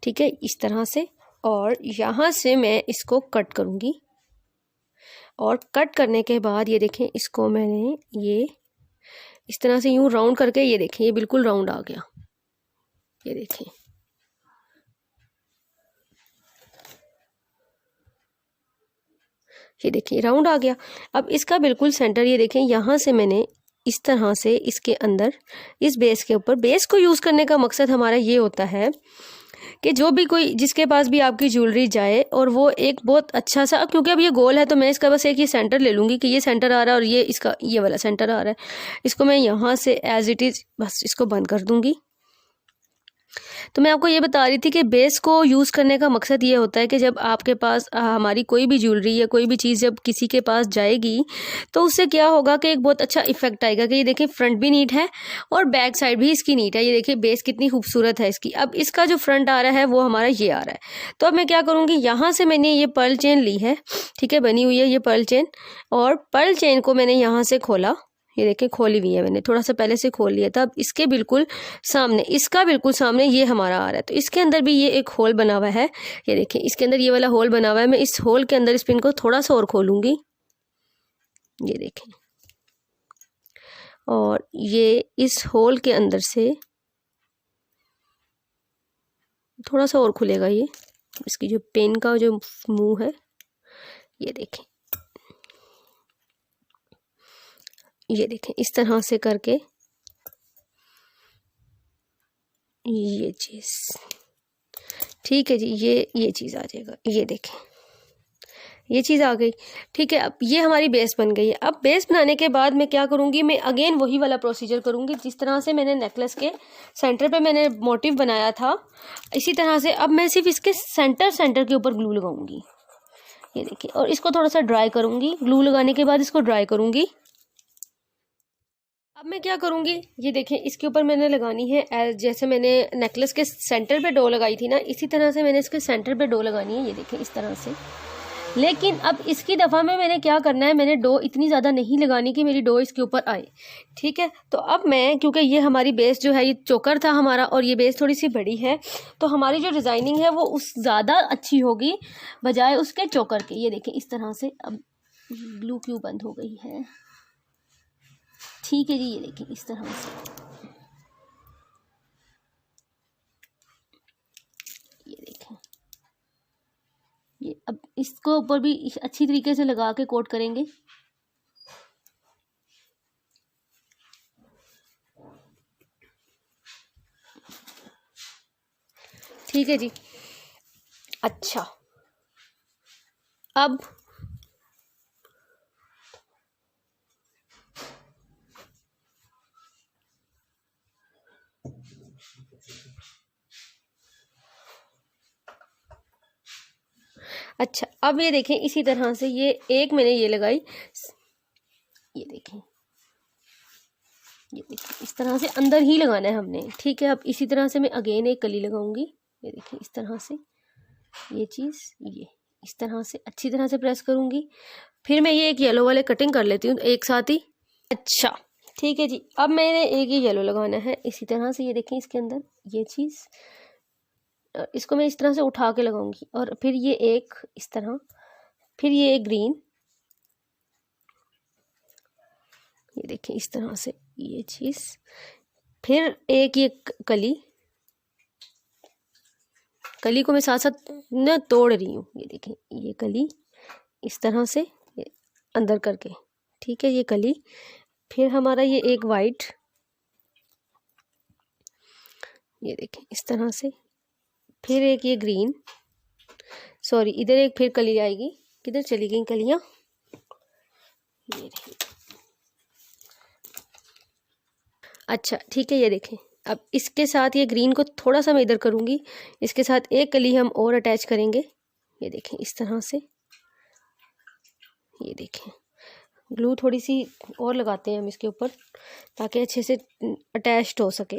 Speaker 1: ठीक है, इस तरह से। और यहाँ से मैं इसको कट करूँगी, और कट करने के बाद ये देखें, इसको मैंने ये इस तरह से यूँ राउंड करके, ये देखें ये बिल्कुल राउंड आ गया, ये देखें। ये देखिए राउंड आ गया। अब इसका बिल्कुल सेंटर, ये देखें यहाँ से मैंने इस तरह से इसके अंदर, इस बेस के ऊपर, बेस को यूज़ करने का मकसद हमारा ये होता है कि जो भी कोई, जिसके पास भी आपकी ज्वेलरी जाए और वो एक बहुत अच्छा सा, क्योंकि अब ये गोल है तो मैं इसका बस एक ये सेंटर ले लूँगी कि ये सेंटर आ रहा है और ये इसका ये वाला सेंटर आ रहा है, इसको मैं यहाँ से एज इट इज़ बस इसको बंद कर दूँगी। तो मैं आपको ये बता रही थी कि बेस को यूज़ करने का मकसद ये होता है कि जब आपके पास हमारी कोई भी ज्वेलरी या कोई भी चीज़ जब किसी के पास जाएगी तो उससे क्या होगा कि एक बहुत अच्छा इफेक्ट आएगा कि ये देखिए फ्रंट भी नीट है और बैक साइड भी इसकी नीट है। ये देखिए बेस कितनी खूबसूरत है इसकी। अब इसका जो फ्रंट आ रहा है वो हमारा ये आ रहा है। तो अब मैं क्या करूँगी, यहाँ से मैंने ये पर्ल चेन ली है, ठीक है, बनी हुई है ये पर्ल चेन, और पर्ल चेन को मैंने यहाँ से खोला, ये देखें खोली हुई है मैंने, थोड़ा सा पहले से खोल लिया था। अब इसके बिल्कुल सामने, इसका बिल्कुल सामने ये हमारा आ रहा है, तो इसके अंदर भी ये एक होल बना हुआ है, ये देखें इसके अंदर ये वाला होल बना हुआ है। मैं इस होल के अंदर इस पिन को थोड़ा सा और खोलूंगी, ये देखें, और ये इस होल के अंदर से थोड़ा सा और खुलेगा, ये इसकी जो पेन का जो मुंह है, ये देखें, ये देखें इस तरह से करके ये चीज़, ठीक है जी, ये चीज़ आ जाएगा, ये देखें ये चीज़ आ गई, ठीक है। अब ये हमारी बेस बन गई है। अब बेस बनाने के बाद मैं क्या करूँगी, मैं अगेन वही वाला प्रोसीजर करूँगी जिस तरह से मैंने नेकलेस के सेंटर पे मैंने मोटिव बनाया था, इसी तरह से अब मैं सिर्फ इसके सेंटर के ऊपर ग्लू लगाऊंगी, ये देखिए, और इसको थोड़ा सा ड्राई करूँगी। ग्लू लगाने के बाद इसको ड्राई करूँगी। अब मैं क्या करूँगी, ये देखें इसके ऊपर मैंने लगानी है जैसे मैंने नेकलेस के सेंटर पे डो लगाई थी ना, इसी तरह से मैंने इसके सेंटर पे डो लगानी है, ये देखें इस तरह से। लेकिन अब इसकी दफ़ा में मैंने क्या करना है, मैंने डो इतनी ज़्यादा नहीं लगानी कि मेरी डो इसके ऊपर आए, ठीक है। तो अब मैं, क्योंकि ये हमारी बेस जो है ये चोकर था हमारा और ये बेस थोड़ी सी बड़ी है, तो हमारी जो डिज़ाइनिंग है वो उस ज़्यादा अच्छी होगी बजाय उसके चोकर के। ये देखें इस तरह से। अब ग्लू क्यों बंद हो गई है, ठीक है जी, ये देखिए इस तरह से, ये देखें, ये अब इसको ऊपर भी अच्छी तरीके से लगा के कोट करेंगे। ठीक है जी। अच्छा, अब अच्छा, अब ये देखें इसी तरह से ये एक मैंने ये लगाई, ये देखें, ये देखिए इस तरह से अंदर ही लगाना है हमने, ठीक है। अब इसी तरह से मैं अगेन एक कली लगाऊंगी, ये देखिए इस तरह से, ये चीज़ ये इस तरह से अच्छी तरह से प्रेस करूंगी। फिर मैं ये एक येलो वाले कटिंग कर लेती हूँ एक साथ ही। अच्छा ठीक है जी, अब मैंने एक ये येलो लगाना है इसी तरह से, ये देखें इसके अंदर ये चीज़, इसको मैं इस तरह से उठा के लगाऊंगी। और फिर ये एक इस तरह, फिर ये एक ग्रीन, ये देखिए इस तरह से ये चीज़, फिर एक ये कली, कली को मैं साथ साथ न तोड़ रही हूँ, ये देखें ये कली इस तरह से अंदर करके, ठीक है, ये कली। फिर हमारा ये एक वाइट, ये देखें इस तरह से, फिर एक ये ग्रीन, सॉरी इधर एक फिर कली आएगी, किधर चली गई कलियां, ये रही। अच्छा ठीक है, ये देखें अब इसके साथ ये ग्रीन को थोड़ा सा मैं इधर करूँगी, इसके साथ एक कली हम और अटैच करेंगे, ये देखें इस तरह से, ये देखें ग्लू थोड़ी सी और लगाते हैं हम इसके ऊपर ताकि अच्छे से अटैच्ड हो सके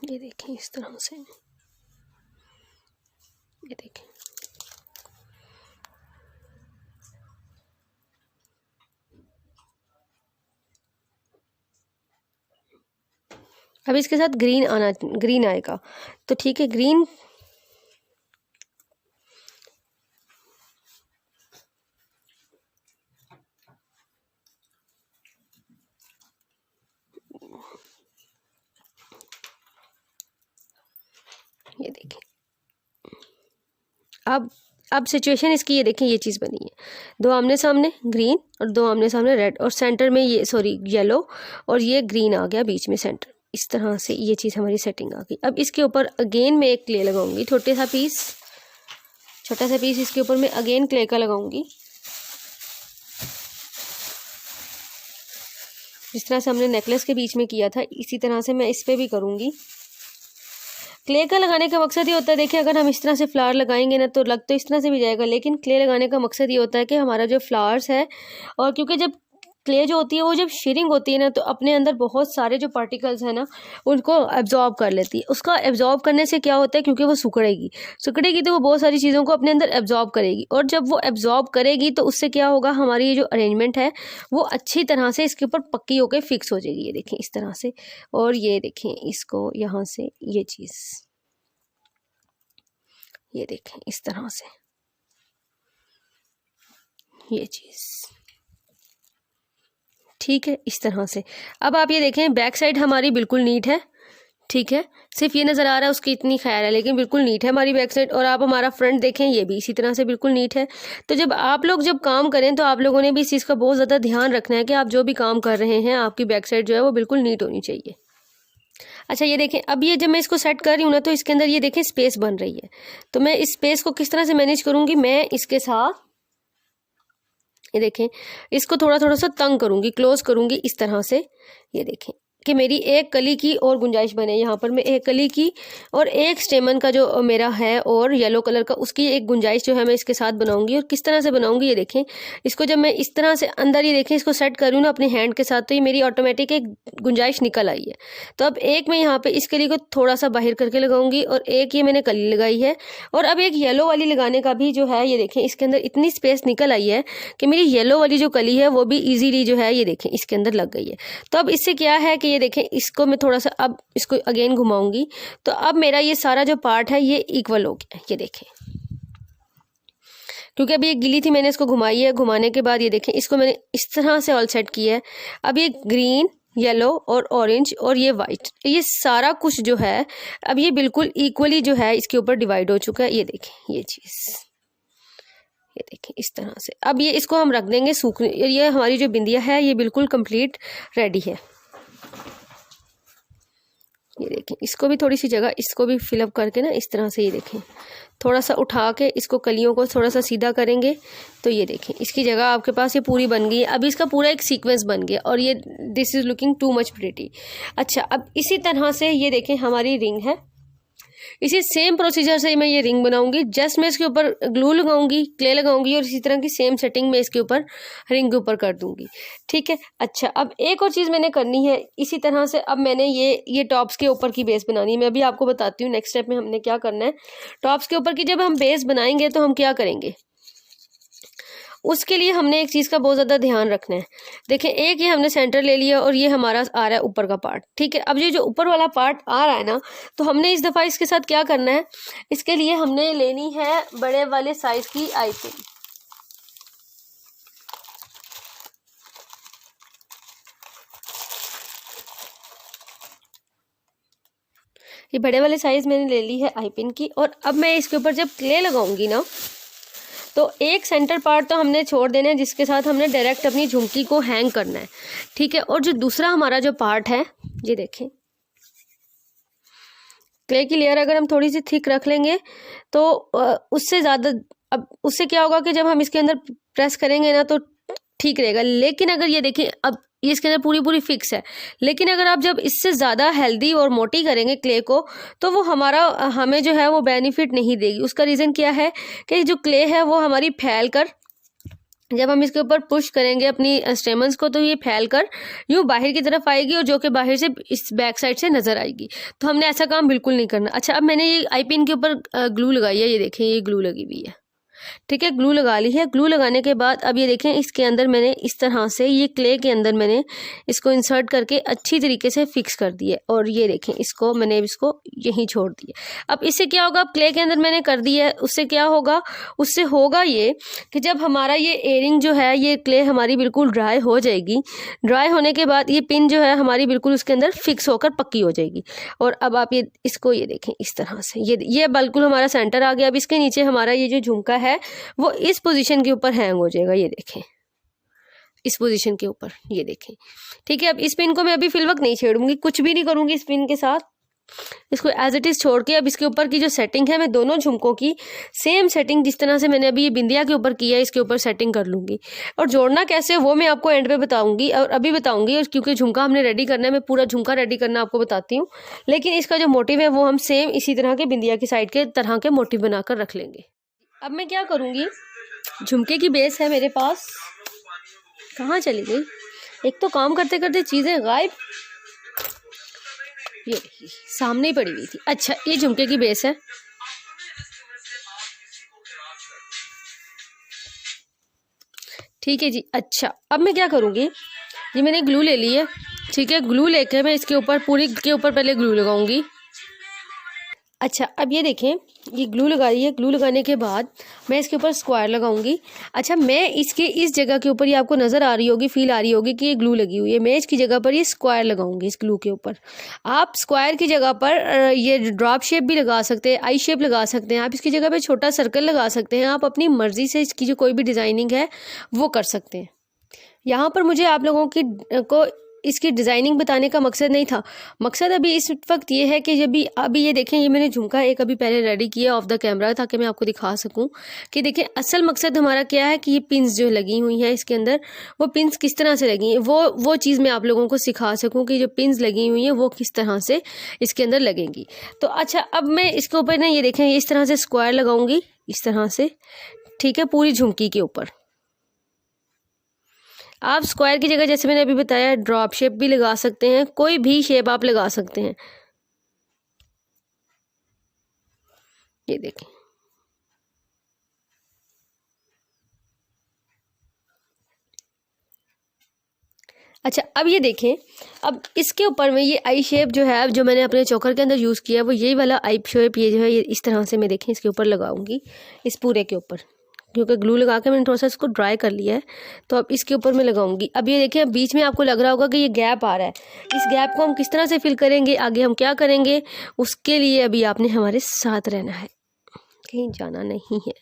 Speaker 1: ये देखें इस तरह से। ये देखें, अब इसके साथ ग्रीन आएगा तो ठीक है, ग्रीन ये देखें। अब सिचुएशन इसकी ये देखें, ये चीज़ बनी है, दो आमने सामने ग्रीन और दो आमने सामने रेड, और सेंटर में ये येलो और ये ग्रीन आ गया बीच में सेंटर। इस तरह से ये चीज़ हमारी सेटिंग आ गई। अब इसके ऊपर अगेन मैं एक क्ले लगाऊंगी, छोटा सा पीस इसके ऊपर मैं अगेन क्ले का लगाऊंगी। जिस तरह से हमने नेकलेस के बीच में किया था, इसी तरह से मैं इस पे भी करूंगी। क्ले का लगाने का मकसद ये होता है, देखिए अगर हम इस तरह से फ्लावर लगाएंगे ना तो लग तो इस तरह से भी जाएगा, लेकिन क्ले लगाने का मकसद ये होता है कि हमारा जो फ्लावर्स है, और क्योंकि जब क्ले जो होती है वो जब शेयरिंग होती है ना तो अपने अंदर बहुत सारे जो पार्टिकल्स हैं ना उनको एब्जॉर्ब कर लेती है। उसका एब्जॉर्ब करने से क्या होता है, क्योंकि वो सुकड़ेगी तो वो बहुत सारी चीज़ों को अपने अंदर एब्जॉर्ब करेगी, और जब वो एब्जॉर्ब करेगी तो उससे क्या होगा, हमारी ये जो अरेंजमेंट है वो अच्छी तरह से इसके ऊपर पक्की होकर फिक्स हो जाएगी। ये देखें इस तरह से, और ये देखें इसको यहाँ से ये चीज़, ये देखें इस तरह से ये चीज़, ठीक है इस तरह से। अब आप ये देखें बैक साइड हमारी बिल्कुल नीट है, ठीक है, सिर्फ ये नज़र आ रहा है उसकी इतनी खैर है, लेकिन बिल्कुल नीट है हमारी बैक साइड। और आप हमारा फ्रंट देखें, ये भी इसी तरह से बिल्कुल नीट है। तो जब आप लोग काम करें तो आप लोगों ने भी इस चीज़ का बहुत ज़्यादा ध्यान रखना है कि आप जो भी काम कर रहे हैं आपकी बैक साइड जो है वो बिल्कुल नीट होनी चाहिए। अच्छा ये देखें, अब ये जब मैं इसको सेट कर रही हूँ ना तो इसके अंदर ये देखें स्पेस बन रही है, तो मैं इस स्पेस को किस तरह से मैनेज करूँगी, मैं इसके साथ ये देखें इसको थोड़ा थोड़ा सा तंग करूँगी, क्लोज करूँगी इस तरह से। ये देखें कि मेरी एक कली की और गुंजाइश बने, यहाँ पर मैं एक कली की और एक स्टेमन का जो मेरा है और येलो कलर का उसकी एक गुंजाइश जो है मैं इसके साथ बनाऊंगी। और किस तरह से बनाऊंगी, ये देखें इसको जब मैं इस तरह से अंदर ये देखें इसको सेट करूँ ना अपने हैंड के साथ, तो ये मेरी ऑटोमेटिक एक गुंजाइश निकल आई है। तो अब एक मैं यहाँ पे इस कली को थोड़ा सा बाहर करके लगाऊंगी और एक ये मैंने कली लगाई है, और अब एक येलो वाली लगाने का भी जो है ये देखें इसके अंदर इतनी स्पेस निकल आई है कि मेरी येलो वाली जो कली है वो भी ईजीली जो है ये देखें इसके अंदर लग गई है। तो अब इससे क्या है कि ये देखें इसको मैं थोड़ा सा अब इसको अगेन घुमाऊंगी, तो अब मेरा ये सारा जो पार्ट है ये इक्वल हो गया। ये देखें क्योंकि अभी ये गिली थी मैंने इसको घुमाई है, घुमाने के बाद ये देखें इसको मैंने इस तरह से ऑल सेट किया है। अब ये ग्रीन, येलो और ऑरेंज और ये वाइट, ये सारा कुछ जो है अब ये बिल्कुल इक्वली जो है इसके ऊपर डिवाइड हो चुका है। ये देखें ये चीज़, ये देखें इस तरह से। अब ये इसको हम रख देंगे सूखने। ये हमारी जो बिंदिया है ये बिल्कुल कंप्लीट रेडी है। ये देखें इसको भी थोड़ी सी जगह इसको भी फिलअप करके ना इस तरह से ये देखें थोड़ा सा उठा के इसको कलियों को थोड़ा सा सीधा करेंगे तो ये देखें इसकी जगह आपके पास ये पूरी बन गई है। अभी इसका पूरा एक सीक्वेंस बन गया और ये this is looking too much pretty. अच्छा अब इसी तरह से ये देखें हमारी रिंग है, इसी सेम प्रोसीजर से मैं ये रिंग बनाऊंगी। जस्ट मैं इसके ऊपर ग्लू लगाऊंगी, क्ले लगाऊंगी और इसी तरह की सेम सेटिंग में इसके ऊपर रिंग के ऊपर कर दूंगी, ठीक है। अच्छा अब एक और चीज़ मैंने करनी है इसी तरह से। अब मैंने ये टॉप्स के ऊपर की बेस बनानी है। मैं अभी आपको बताती हूँ नेक्स्ट स्टेप में हमने क्या करना है। टॉप्स के ऊपर की जब हम बेस बनाएंगे तो हम क्या करेंगे, उसके लिए हमने एक चीज़ का बहुत ज़्यादा ध्यान रखना है। देखें एक ये हमने सेंटर ले लिया और ये हमारा आ रहा है ऊपर का पार्ट, ठीक है। अब ये जो ऊपर वाला पार्ट आ रहा है ना, तो हमने इस दफ़ा इसके साथ क्या करना है, इसके लिए हमने लेनी है बड़े वाले साइज की आई पिन। ये बड़े वाले साइज मैंने ले ली है आई पिन की। और अब मैं इसके ऊपर जब क्ले लगाऊंगी ना तो एक सेंटर पार्ट तो हमने छोड़ देना है जिसके साथ हमने डायरेक्ट अपनी झुमकी को हैंग करना है, ठीक है। और जो दूसरा हमारा जो पार्ट है ये देखें क्ले की लेयर अगर हम थोड़ी सी थिक रख लेंगे तो उससे ज़्यादा, अब उससे क्या होगा कि जब हम इसके अंदर प्रेस करेंगे ना तो ठीक रहेगा। लेकिन अगर ये देखें अब ये इसके अंदर पूरी फिक्स है, लेकिन अगर आप जब इससे ज़्यादा हेल्दी और मोटी करेंगे क्ले को तो वो हमें जो है वो बेनिफिट नहीं देगी। उसका रीज़न क्या है कि जो क्ले है वो हमारी फैल कर जब हम इसके ऊपर पुश करेंगे अपनी स्टेमन्स को, तो ये फैल कर यूँ बाहर की तरफ आएगी और जो कि बाहर से इस बैक साइड से नज़र आएगी। तो हमने ऐसा काम बिल्कुल नहीं करना। अच्छा, अब मैंने ये आई पिन के ऊपर ग्लू लगाई है, ये देखें ये ग्लू लगी हुई है, ठीक है, ग्लू लगा ली है। ग्लू लगाने के बाद अब ये देखें इसके अंदर मैंने इस तरह से ये क्ले के अंदर मैंने इसको इंसर्ट करके अच्छी तरीके से फिक्स कर दिया और ये देखें इसको मैंने इसको यहीं छोड़ दिया। अब इससे क्या होगा, अब क्ले के अंदर मैंने कर दिया है, उससे क्या होगा, उससे होगा ये कि जब हमारा ये एयरिंग जो है, ये क्ले हमारी बिल्कुल ड्राई हो जाएगी। ड्राई होने के बाद ये पिन जो है हमारी बिल्कुल उसके अंदर फिक्स होकर पक्की हो जाएगी। और अब आप ये इसको ये देखें इस तरह से, ये बिल्कुल हमारा सेंटर आ गया। अब इसके नीचे हमारा ये जो झुमका है वो इस पोजीशन के ऊपर हैंग हो जाएगा, ये देखें इस पोजीशन के ऊपर, ये देखें, ठीक है। अब इस पिन को मैं अभी फिल वक्त नहीं छेड़ूंगी, कुछ भी नहीं करूंगी इस पिन के साथ, इसको एज इट इज छोड़ के अब इसके ऊपर की जो सेटिंग है मैं दोनों झुमकों की सेम सेटिंग जिस तरह से मैंने अभी ये बिंदिया के ऊपर किया है इसके ऊपर सेटिंग कर लूंगी। और जोड़ना कैसे वो मैं आपको एंड पे बताऊंगी और अभी बताऊंगी, और क्योंकि झुमका हमने रेडी करना है, मैं पूरा झुमका रेडी करना आपको बताती हूँ, लेकिन इसका जो मोटिव है वो हम सेम इसी तरह के बिंदिया की साइड के तरह के मोटिव बनाकर रख लेंगे। अब मैं क्या करूँगी, झुमके की बेस है मेरे पास, कहाँ चली गई, एक तो काम करते करते चीज़ें गायब, ये देखिए सामने ही पड़ी हुई थी। अच्छा, ये झुमके की बेस है, ठीक है जी। अच्छा, अब मैं क्या करूँगी, ये मैंने ग्लू ले ली है, ठीक है, ग्लू लेके मैं इसके ऊपर पूरी के ऊपर पहले ग्लू लगाऊंगी। अच्छा, अब ये देखें ये ग्लू लगाई है, ग्लू लगाने के बाद मैं इसके ऊपर स्क्वायर लगाऊंगी। अच्छा, मैं इसके इस जगह के ऊपर, ये आपको नज़र आ रही होगी, फील आ रही होगी कि ये ग्लू लगी हुई है, मैं इसकी जगह पर ये स्क्वायर लगाऊंगी इस ग्लू के ऊपर। आप स्क्वायर की जगह पर ये ड्रॉप शेप भी लगा सकते हैं, आई शेप लगा सकते हैं, आप इसकी जगह पर छोटा सर्कल लगा सकते हैं, आप अपनी मर्ज़ी से इसकी जो कोई भी डिज़ाइनिंग है वो कर सकते हैं। यहाँ पर मुझे आप लोगों की को इसकी डिज़ाइनिंग बताने का मकसद नहीं था, मकसद अभी इस वक्त ये है कि जब भी अभी ये देखें, ये मैंने झुमका एक अभी पहले रेडी किया ऑफ द कैमरा ताकि मैं आपको दिखा सकूं कि देखें असल मकसद हमारा क्या है कि ये पिंस जो लगी हुई हैं इसके अंदर, वो पिंस किस तरह से लगी हैं वो चीज़ मैं आप लोगों को सिखा सकूँ कि जो पिंस लगी हुई हैं वो किस तरह से इसके अंदर लगेंगी। तो अच्छा, अब मैं इसके ऊपर ना ये देखें इस तरह से स्क्वायर लगाऊंगी इस तरह से, ठीक है, पूरी झुमकी के ऊपर। आप स्क्वायर की जगह जैसे मैंने अभी बताया ड्रॉप शेप भी लगा सकते हैं, कोई भी शेप आप लगा सकते हैं, ये देखें। अच्छा, अब ये देखें, अब इसके ऊपर में ये आई शेप जो है जो मैंने अपने चोकर के अंदर यूज़ किया है वो यही वाला आई शेप, ये जो है ये इस तरह से मैं देखें इसके ऊपर लगाऊंगी, इस पूरे के ऊपर, क्योंकि ग्लू लगा के मैंने थोड़ा सा इसको ड्राई कर लिया है, तो अब इसके ऊपर मैं लगाऊंगी। अब ये देखिए, अब बीच में आपको लग रहा होगा कि ये गैप आ रहा है, इस गैप को हम किस तरह से फिल करेंगे, आगे हम क्या करेंगे, उसके लिए अभी आपने हमारे साथ रहना है, कहीं जाना नहीं है।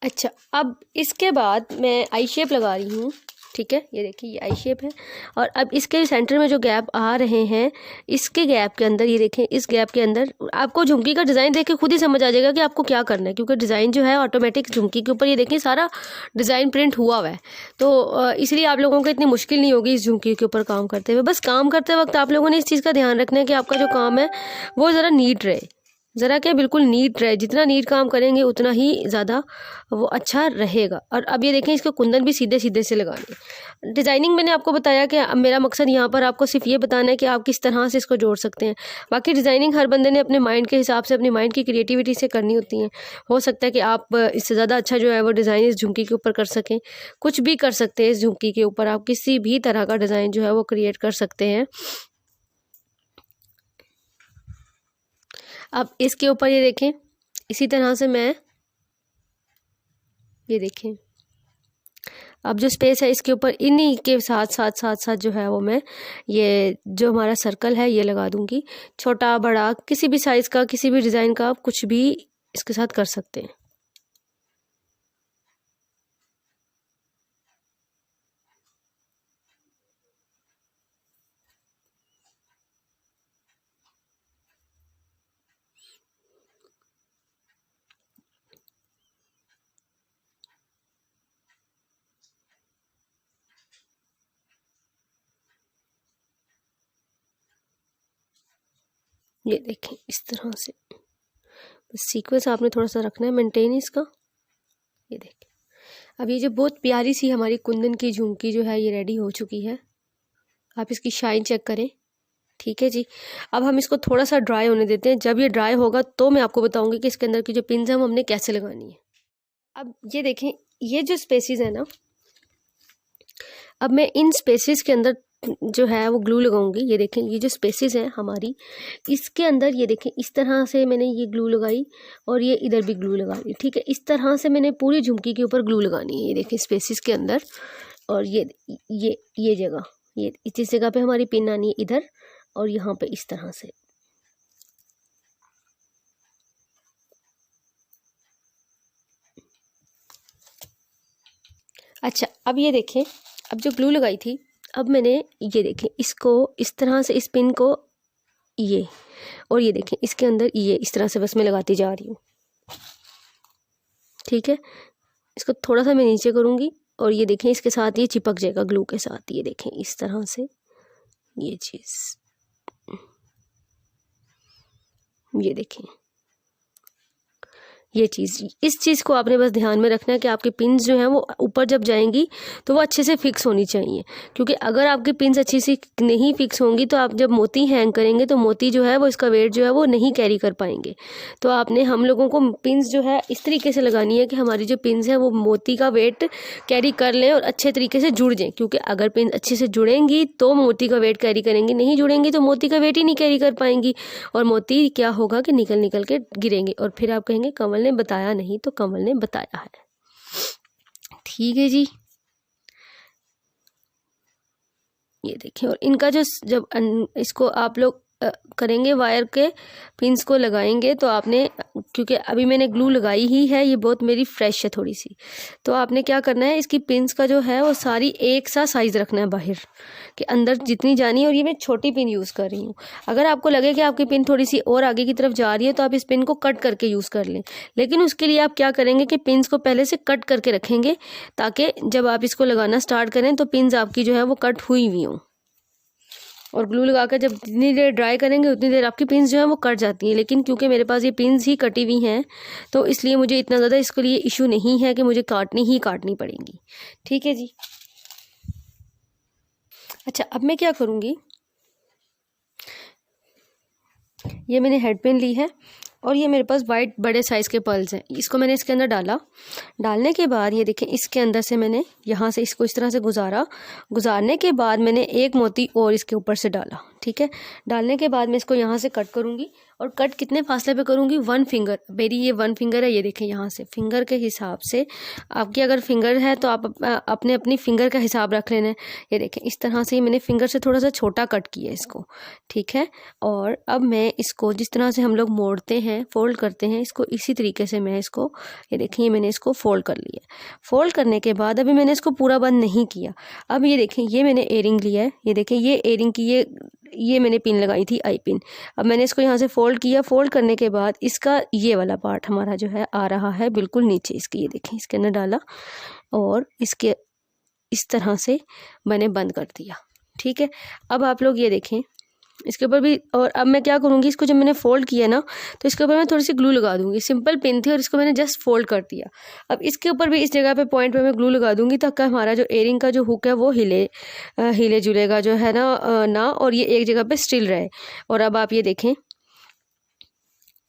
Speaker 1: अच्छा, अब इसके बाद मैं आई शेप लगा रही हूँ, ठीक है, ये देखिए ये आई शेप है, और अब इसके सेंटर में जो गैप आ रहे हैं इसके गैप के अंदर, ये देखें इस गैप के अंदर आपको झुमकी का डिज़ाइन देख के खुद ही समझ आ जाएगा कि आपको क्या करना है, क्योंकि डिज़ाइन जो है ऑटोमेटिक झुमकी के ऊपर ये देखें सारा डिज़ाइन प्रिंट हुआ हुआ है, तो इसलिए आप लोगों को इतनी मुश्किल नहीं होगी इस झुमकी के ऊपर काम करते हुए। बस काम करते वक्त आप लोगों ने इस चीज़ का ध्यान रखना है कि आपका जो काम है वो ज़रा नीट रहे, ज़रा क्या बिल्कुल नीट रहे, जितना नीट काम करेंगे उतना ही ज़्यादा वो अच्छा रहेगा। और अब ये देखें इसके कुंदन भी सीधे सीधे से लगाने। डिज़ाइनिंग मैंने आपको बताया कि अब मेरा मकसद यहाँ पर आपको सिर्फ ये बताना है कि आप किस तरह से इसको जोड़ सकते हैं, बाकी डिज़ाइनिंग हर बंदे ने अपने माइंड के हिसाब से अपनी माइंड की क्रिएटिविटी से करनी होती है। हो सकता है कि आप इससे ज़्यादा अच्छा जो है वो डिज़ाइन इस झुमकी के ऊपर कर सकें, कुछ भी कर सकते हैं इस झुमकी के ऊपर, आप किसी भी तरह का डिज़ाइन जो है वो क्रिएट कर सकते हैं। अब इसके ऊपर ये देखें इसी तरह से मैं, ये देखें अब जो स्पेस है इसके ऊपर इन्हीं के साथ साथ साथ साथ जो है वो मैं ये जो हमारा सर्कल है ये लगा दूंगी, छोटा बड़ा किसी भी साइज़ का किसी भी डिज़ाइन का आप कुछ भी इसके साथ कर सकते हैं। ये देखें इस तरह से, बस सीक्वेंस आपने थोड़ा सा रखना है मेंटेन इसका। ये देखें अब ये जो बहुत प्यारी सी हमारी कुंदन की झुमकी जो है ये रेडी हो चुकी है। आप इसकी शाइन चेक करें। ठीक है जी, अब हम इसको थोड़ा सा ड्राई होने देते हैं। जब ये ड्राई होगा तो मैं आपको बताऊंगी कि इसके अंदर की जो पिन्स हैं वो हमने कैसे लगानी है। अब ये देखें ये जो स्पेसेस है ना, अब मैं इन स्पेसेस के अंदर जो है वो ग्लू लगाऊंगी। ये देखें ये जो स्पेसेस हैं हमारी, इसके अंदर ये देखें इस तरह से मैंने ये ग्लू लगाई और ये इधर भी ग्लू लगा ली। ठीक है, इस तरह से मैंने पूरी झुमकी के ऊपर ग्लू लगानी है। ये देखें स्पेसेस के अंदर, और ये जगह, ये इस जगह पे हमारी पिन आनी है इधर, और यहाँ पे इस तरह से। अच्छा अब ये देखें, अब जो ग्लू लगाई थी, अब मैंने ये देखें इसको इस तरह से, इस पिन को ये, और ये देखें इसके अंदर ये इस तरह से बस मैं लगाती जा रही हूँ। ठीक है, इसको थोड़ा सा मैं नीचे करूँगी और ये देखें इसके साथ ये चिपक जाएगा ग्लू के साथ। ये देखें इस तरह से ये चीज़, ये देखें ये चीज़, इस चीज़ को आपने बस ध्यान में रखना है कि आपकी पिन्स जो हैं वो ऊपर जब जाएंगी तो वो अच्छे से फिक्स होनी चाहिए। क्योंकि अगर आपकी पिन्स अच्छी से नहीं फिक्स होंगी तो आप जब मोती हैंग करेंगे तो मोती जो है वो इसका वेट जो है वो नहीं कैरी कर पाएंगे। तो आपने हम लोगों को पिन्स जो है इस तरीके से लगानी है कि हमारी जो पिन्स हैं वो मोती का वेट कैरी कर लें और अच्छे तरीके से जुड़ जाएँ। क्योंकि अगर पिन्स अच्छे से जुड़ेंगी तो मोती का वेट कैरी करेंगी, नहीं जुड़ेंगी तो मोती का वेट ही नहीं कैरी कर पाएंगी, और मोती क्या होगा कि निकल निकल के गिरेंगे, और फिर आप कहेंगे कमल ने बताया नहीं, तो कमल ने बताया है। ठीक है जी, ये देखिए, और इनका जो जब इसको आप लोग करेंगे वायर के पिंस को लगाएंगे तो आपने, क्योंकि अभी मैंने ग्लू लगाई ही है, ये बहुत मेरी फ्रेश है थोड़ी सी, तो आपने क्या करना है इसकी पिंस का जो है वो सारी एक सा साइज़ रखना है बाहर के अंदर जितनी जानी है। और ये मैं छोटी पिन यूज़ कर रही हूँ। अगर आपको लगे कि आपकी पिन थोड़ी सी और आगे की तरफ जा रही है तो आप इस पिन को कट करके यूज़ कर लें, लेकिन उसके लिए आप क्या करेंगे कि पिन्स को पहले से कट करके रखेंगे ताकि जब आप इसको लगाना स्टार्ट करें तो पिन्स आपकी जो है वो कट हुई हुई हों। और ग्लू लगाकर जब जितनी देर ड्राई करेंगे उतनी देर आपकी पिन्स जो है वो कट जाती हैं। लेकिन क्योंकि मेरे पास ये पिन्स ही कटी हुई हैं तो इसलिए मुझे इतना ज़्यादा इसके लिए इशू नहीं है कि मुझे काटनी पड़ेंगी। ठीक है जी। अच्छा अब मैं क्या करूँगी, ये मैंने हेड पिन ली है और ये मेरे पास वाइट बड़े साइज़ के पर्ल्स हैं, इसको मैंने इसके अंदर डाला। डालने के बाद ये देखें इसके अंदर से मैंने यहाँ से इसको इस तरह से गुजारने के बाद मैंने एक मोती और इसके ऊपर से डाला। ठीक है, डालने के बाद मैं इसको यहाँ से कट करूँगी, और कट कितने फासले पे करूँगी, 1 फिंगर, मेरी ये 1 फिंगर है। ये देखें यहाँ से फिंगर के हिसाब से, आपकी अगर फिंगर है तो आप अपने अपनी फिंगर का हिसाब रख लेना है। ये देखें इस तरह से मैंने फिंगर से थोड़ा सा छोटा कट किया इसको। ठीक है, और अब मैं इसको जिस तरह से हम लोग मोड़ते हैं, फोल्ड करते हैं, इसको इसी तरीके से मैं इसको, ये देखिए मैंने इसको फोल्ड कर लिया। फोल्ड करने के बाद अभी मैंने इसको पूरा बंद नहीं किया। अब ये देखें ये मैंने एयरिंग लिया है, ये देखें ये एयरिंग की ये मैंने पिन लगाई थी, आई पिन। अब मैंने इसको यहाँ से फोल्ड किया। फोल्ड करने के बाद इसका ये वाला पार्ट हमारा जो है आ रहा है बिल्कुल नीचे इसके, ये देखें इसके अंदर डाला और इसके इस तरह से मैंने बंद कर दिया। ठीक है, अब आप लोग ये देखें इसके ऊपर भी, और अब मैं क्या करूँगी, इसको जब मैंने फोल्ड किया ना तो इसके ऊपर मैं थोड़ी सी ग्लू लगा दूँगी। सिंपल पिन थी और इसको मैंने जस्ट फोल्ड कर दिया। अब इसके ऊपर भी इस जगह पे पॉइंट पे मैं ग्लू लगा दूँगी ताकि हमारा जो एयरिंग का जो हुक है वो हिले जुलेगा जो है ना, और ये एक जगह पे स्टिल रहे। और अब आप ये देखें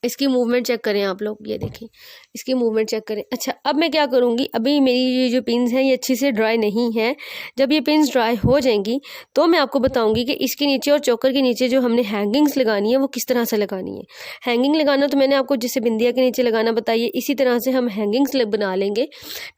Speaker 1: इसकी मूवमेंट चेक करें आप लोग, ये देखें इसकी मूवमेंट चेक करें। अच्छा अब मैं क्या करूँगी, अभी मेरी ये जो पिन्स हैं ये अच्छी से ड्राई नहीं है। जब ये पिन्स ड्राई हो जाएंगी तो मैं आपको बताऊँगी कि इसके नीचे और चोकर के नीचे जो हमने हैंगिंग्स लगानी है वो किस तरह से लगानी है। हैंगिंग लगाना तो मैंने आपको जैसे बिंदिया के नीचे लगाना बताइए, इसी तरह से हम हैंगिंग्स बना लेंगे।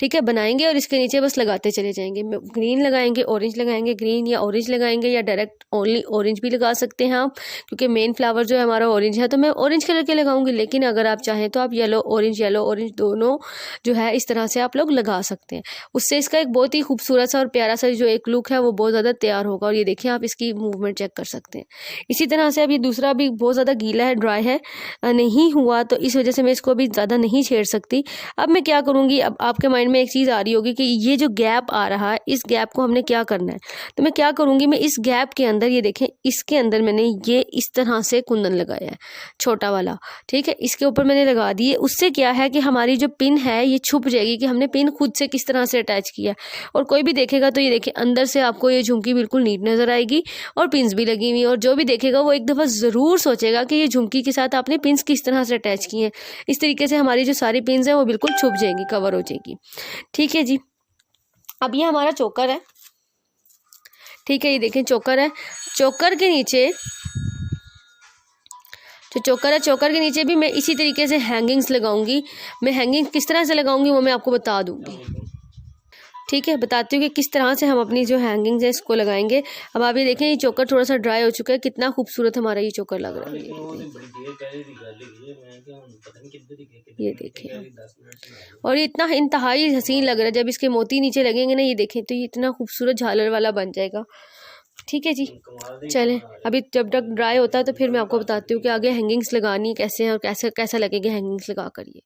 Speaker 1: ठीक है, बनाएंगे और इसके नीचे बस लगाते चले जाएंगे। ग्रीन लगाएंगे, ऑरेंज लगाएंगे, ग्रीन या ऑरेंज लगाएंगे, या डायरेक्ट ओनली ऑरेंज भी लगा सकते हैं आप, क्योंकि मेन फ्लावर जो है हमारा ऑरेंज है तो मैं ऑरेंज कलर के लगाऊंगी। लेकिन अगर आप चाहें तो आप येलो ऑरेंज, येलो ऑरेंज दोनों जो है इस तरह से आप लोग लगा सकते हैं। उससे इसका एक बहुत ही खूबसूरत सा और प्यारा सा जो एक लुक है वो बहुत ज़्यादा तैयार होगा। और ये देखिए आप इसकी मूवमेंट चेक कर सकते हैं। इसी तरह से अब ये दूसरा भी बहुत ज़्यादा गीला है, ड्राई है, नहीं हुआ, तो इस वजह से मैं इसको अभी ज़्यादा नहीं छेड़ सकती। अब मैं क्या करूँगी, अब आपके माइंड में एक चीज़ आ रही होगी कि ये जो गैप आ रहा है इस गैप को हमने क्या करना है। तो मैं क्या करूँगी, मैं इस गैप के अंदर ये देखें इसके अंदर मैंने ये इस तरह से कुंदन लगाया है छोटा वाला, ठीक है, इसके ऊपर मैंने लगा दिए। उससे क्या है कि हमारी जो पिन है ये छुप जाएगी कि हमने पिन खुद से किस तरह से अटैच किया। और कोई भी देखेगा तो ये देखिए अंदर से आपको ये झुमकी बिल्कुल नीट नज़र आएगी और पिन्स भी लगी हुई। और जो भी देखेगा वो एक दफ़ा ज़रूर सोचेगा कि ये झुमकी के साथ आपने पिन्स किस तरह से अटैच किए हैं। इस तरीके से हमारी जो सारी पिन्स हैं वो बिल्कुल छुप जाएंगी, कवर हो जाएगी। ठीक है जी। अब ये हमारा चोकर है, ठीक है, ये देखें चोकर है। चोकर के नीचे जो चोकर है, चोकर के नीचे भी मैं इसी तरीके से हैंगिंग्स लगाऊंगी। मैं हैंगिंग किस तरह से लगाऊंगी वो मैं आपको बता दूंगी, ठीक है, बताती हूँ कि किस तरह से हम अपनी जो हैंगिंग्स है इसको लगाएंगे। अब आप ये देखें ये चोकर थोड़ा सा ड्राई हो चुका है, कितना खूबसूरत हमारा ये चोकर लग रहा है। ये देखें, और ये इतना इंतहाई हसीन लग रहा है। जब इसके मोती नीचे लगेंगे ना, ये देखें तो ये इतना खूबसूरत झालर वाला बन जाएगा। ठीक है जी, चलें अभी जब तक ड्राई होता है तो फिर मैं आपको बताती हूँ कि आगे हैंगिंग्स लगानी कैसे हैं और कैसा लगेगा हैंगिंग्स लगा कर। ये